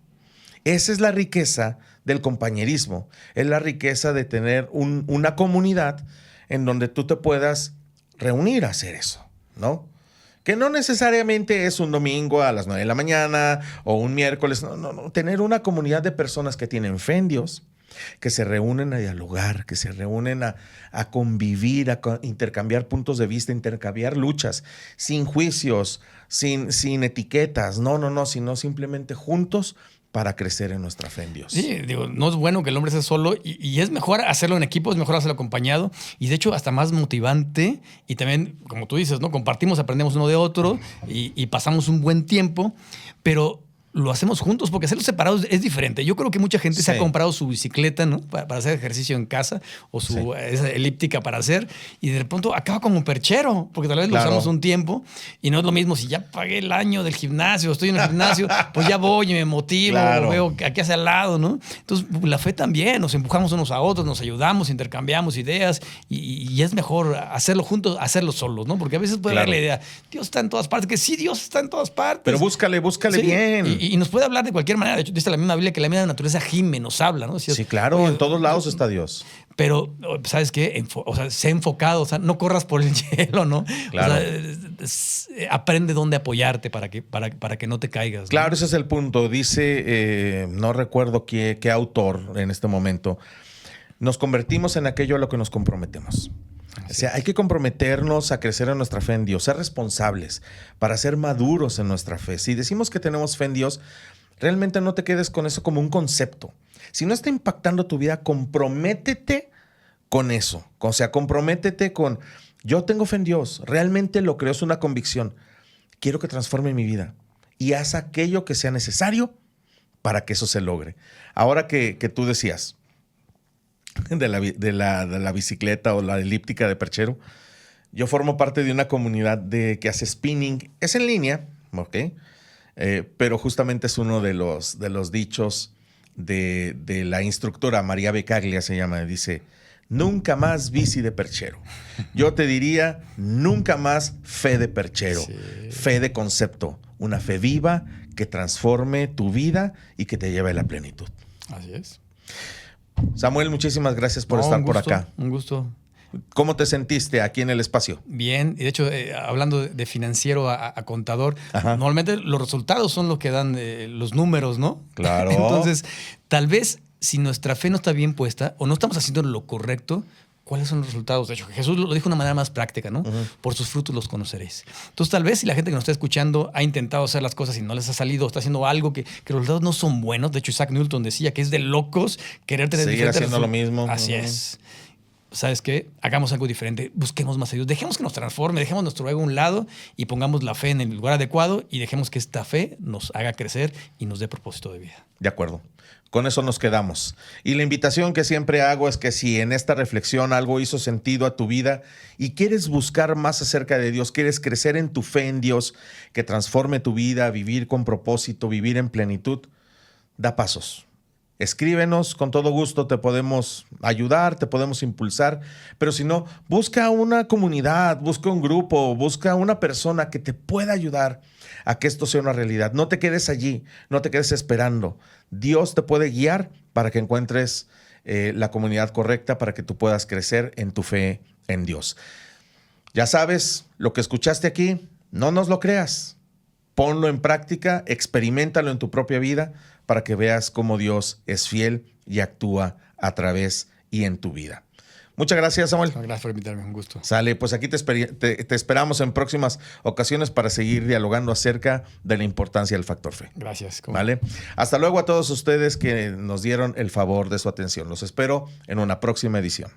Esa es la riqueza del compañerismo. Es la riqueza de tener una comunidad en donde tú te puedas reunir a hacer eso, ¿no? Que no necesariamente es un domingo a las 9 de la mañana o un miércoles. No. Tener una comunidad de personas que tienen fe en Dios, que se reúnen a dialogar, que se reúnen a convivir, a intercambiar puntos de vista, intercambiar luchas, sin juicios, sin etiquetas, sino simplemente juntos para crecer en nuestra fe en Dios. Sí, digo, no es bueno que el hombre esté solo y es mejor hacerlo en equipo, es mejor hacerlo acompañado y de hecho hasta más motivante y también, como tú dices, ¿no? Compartimos, aprendemos uno de otro y pasamos un buen tiempo, pero lo hacemos juntos, porque hacerlo separados es diferente. Yo creo que mucha gente se ha Sí. comprado su bicicleta, ¿no? Para hacer ejercicio en casa o su esa elíptica para hacer, y de pronto acaba como perchero, porque tal vez lo Claro. usamos un tiempo y no es lo mismo si ya pagué el año del gimnasio, estoy en el gimnasio, pues ya voy y me motivo, Claro. veo aquí hacia al lado, ¿no? Entonces, la fe también, nos empujamos unos a otros, nos ayudamos, intercambiamos ideas y es mejor hacerlo juntos, hacerlo solos, ¿no? Porque a veces puede Claro. haber la idea, Dios está en todas partes, que sí, Dios está en todas partes. Pero búscale Sí, bien. Y nos puede hablar de cualquier manera. De hecho, dice la misma Biblia que la misma naturaleza gime, nos habla, ¿no? Sí, claro, en todos lados está Dios. Pero, ¿sabes qué? O sea, sé enfocado, o sea, no corras por el hielo, ¿no? Claro. O sea, aprende dónde apoyarte para que no te caigas, ¿no? Claro, ese es el punto. Dice, no recuerdo qué autor en este momento, nos convertimos en aquello a lo que nos comprometemos. O sea, hay que comprometernos a crecer en nuestra fe en Dios, ser responsables para ser maduros en nuestra fe. Si decimos que tenemos fe en Dios, realmente no te quedes con eso como un concepto. Si no está impactando tu vida, comprométete con eso. O sea, comprométete con, yo tengo fe en Dios, realmente lo creo, es una convicción. Quiero que transforme mi vida. Y haz aquello que sea necesario para que eso se logre. Ahora que tú decías de la bicicleta o la elíptica de perchero, yo formo parte de una comunidad que hace spinning. Es en línea, ¿ok? Pero justamente es uno de los dichos de la instructora María Becaglia, se llama, dice, nunca más bici de perchero. Yo te diría, nunca más fe de perchero, Sí. fe de concepto, una fe viva que transforme tu vida y que te lleve a la plenitud. Así es. Samuel, muchísimas gracias por No, estar un por gusto, acá. Un gusto. ¿Cómo te sentiste aquí en el espacio? Bien, y de hecho, hablando de financiero a contador, Ajá. normalmente los resultados son los que dan los números, ¿no? Claro. Entonces, tal vez si nuestra fe no está bien puesta o no estamos haciendo lo correcto, ¿cuáles son los resultados? De hecho, Jesús lo dijo de una manera más práctica, ¿no? Por sus frutos los conoceréis. Entonces, tal vez si la gente que nos está escuchando ha intentado hacer las cosas y no les ha salido, está haciendo algo que los resultados no son buenos. De hecho, Isaac Newton decía que es de locos querer tener Seguir diferentes haciendo lo mismo. Así es. ¿Sabes qué? Hagamos algo diferente, busquemos más a Dios, dejemos que nos transforme, dejemos nuestro ego a un lado y pongamos la fe en el lugar adecuado y dejemos que esta fe nos haga crecer y nos dé propósito de vida. De acuerdo. Con eso nos quedamos. Y la invitación que siempre hago es que si en esta reflexión algo hizo sentido a tu vida y quieres buscar más acerca de Dios, quieres crecer en tu fe en Dios, que transforme tu vida, vivir con propósito, vivir en plenitud, da pasos. Escríbenos, con todo gusto te podemos ayudar, te podemos impulsar, pero si no, busca una comunidad, busca un grupo, busca una persona que te pueda ayudar a que esto sea una realidad. No te quedes allí, no te quedes esperando. Dios te puede guiar para que encuentres la comunidad correcta para que tú puedas crecer en tu fe en Dios. Ya sabes, lo que escuchaste aquí, no nos lo creas. Ponlo en práctica, experiméntalo en tu propia vida para que veas cómo Dios es fiel y actúa a través y en tu vida. Muchas gracias, Samuel. Gracias por invitarme, un gusto. Sale, pues aquí te esperamos en próximas ocasiones para seguir dialogando acerca de la importancia del factor fe. Gracias. ¿Vale? Hasta luego a todos ustedes que nos dieron el favor de su atención. Los espero en una próxima edición.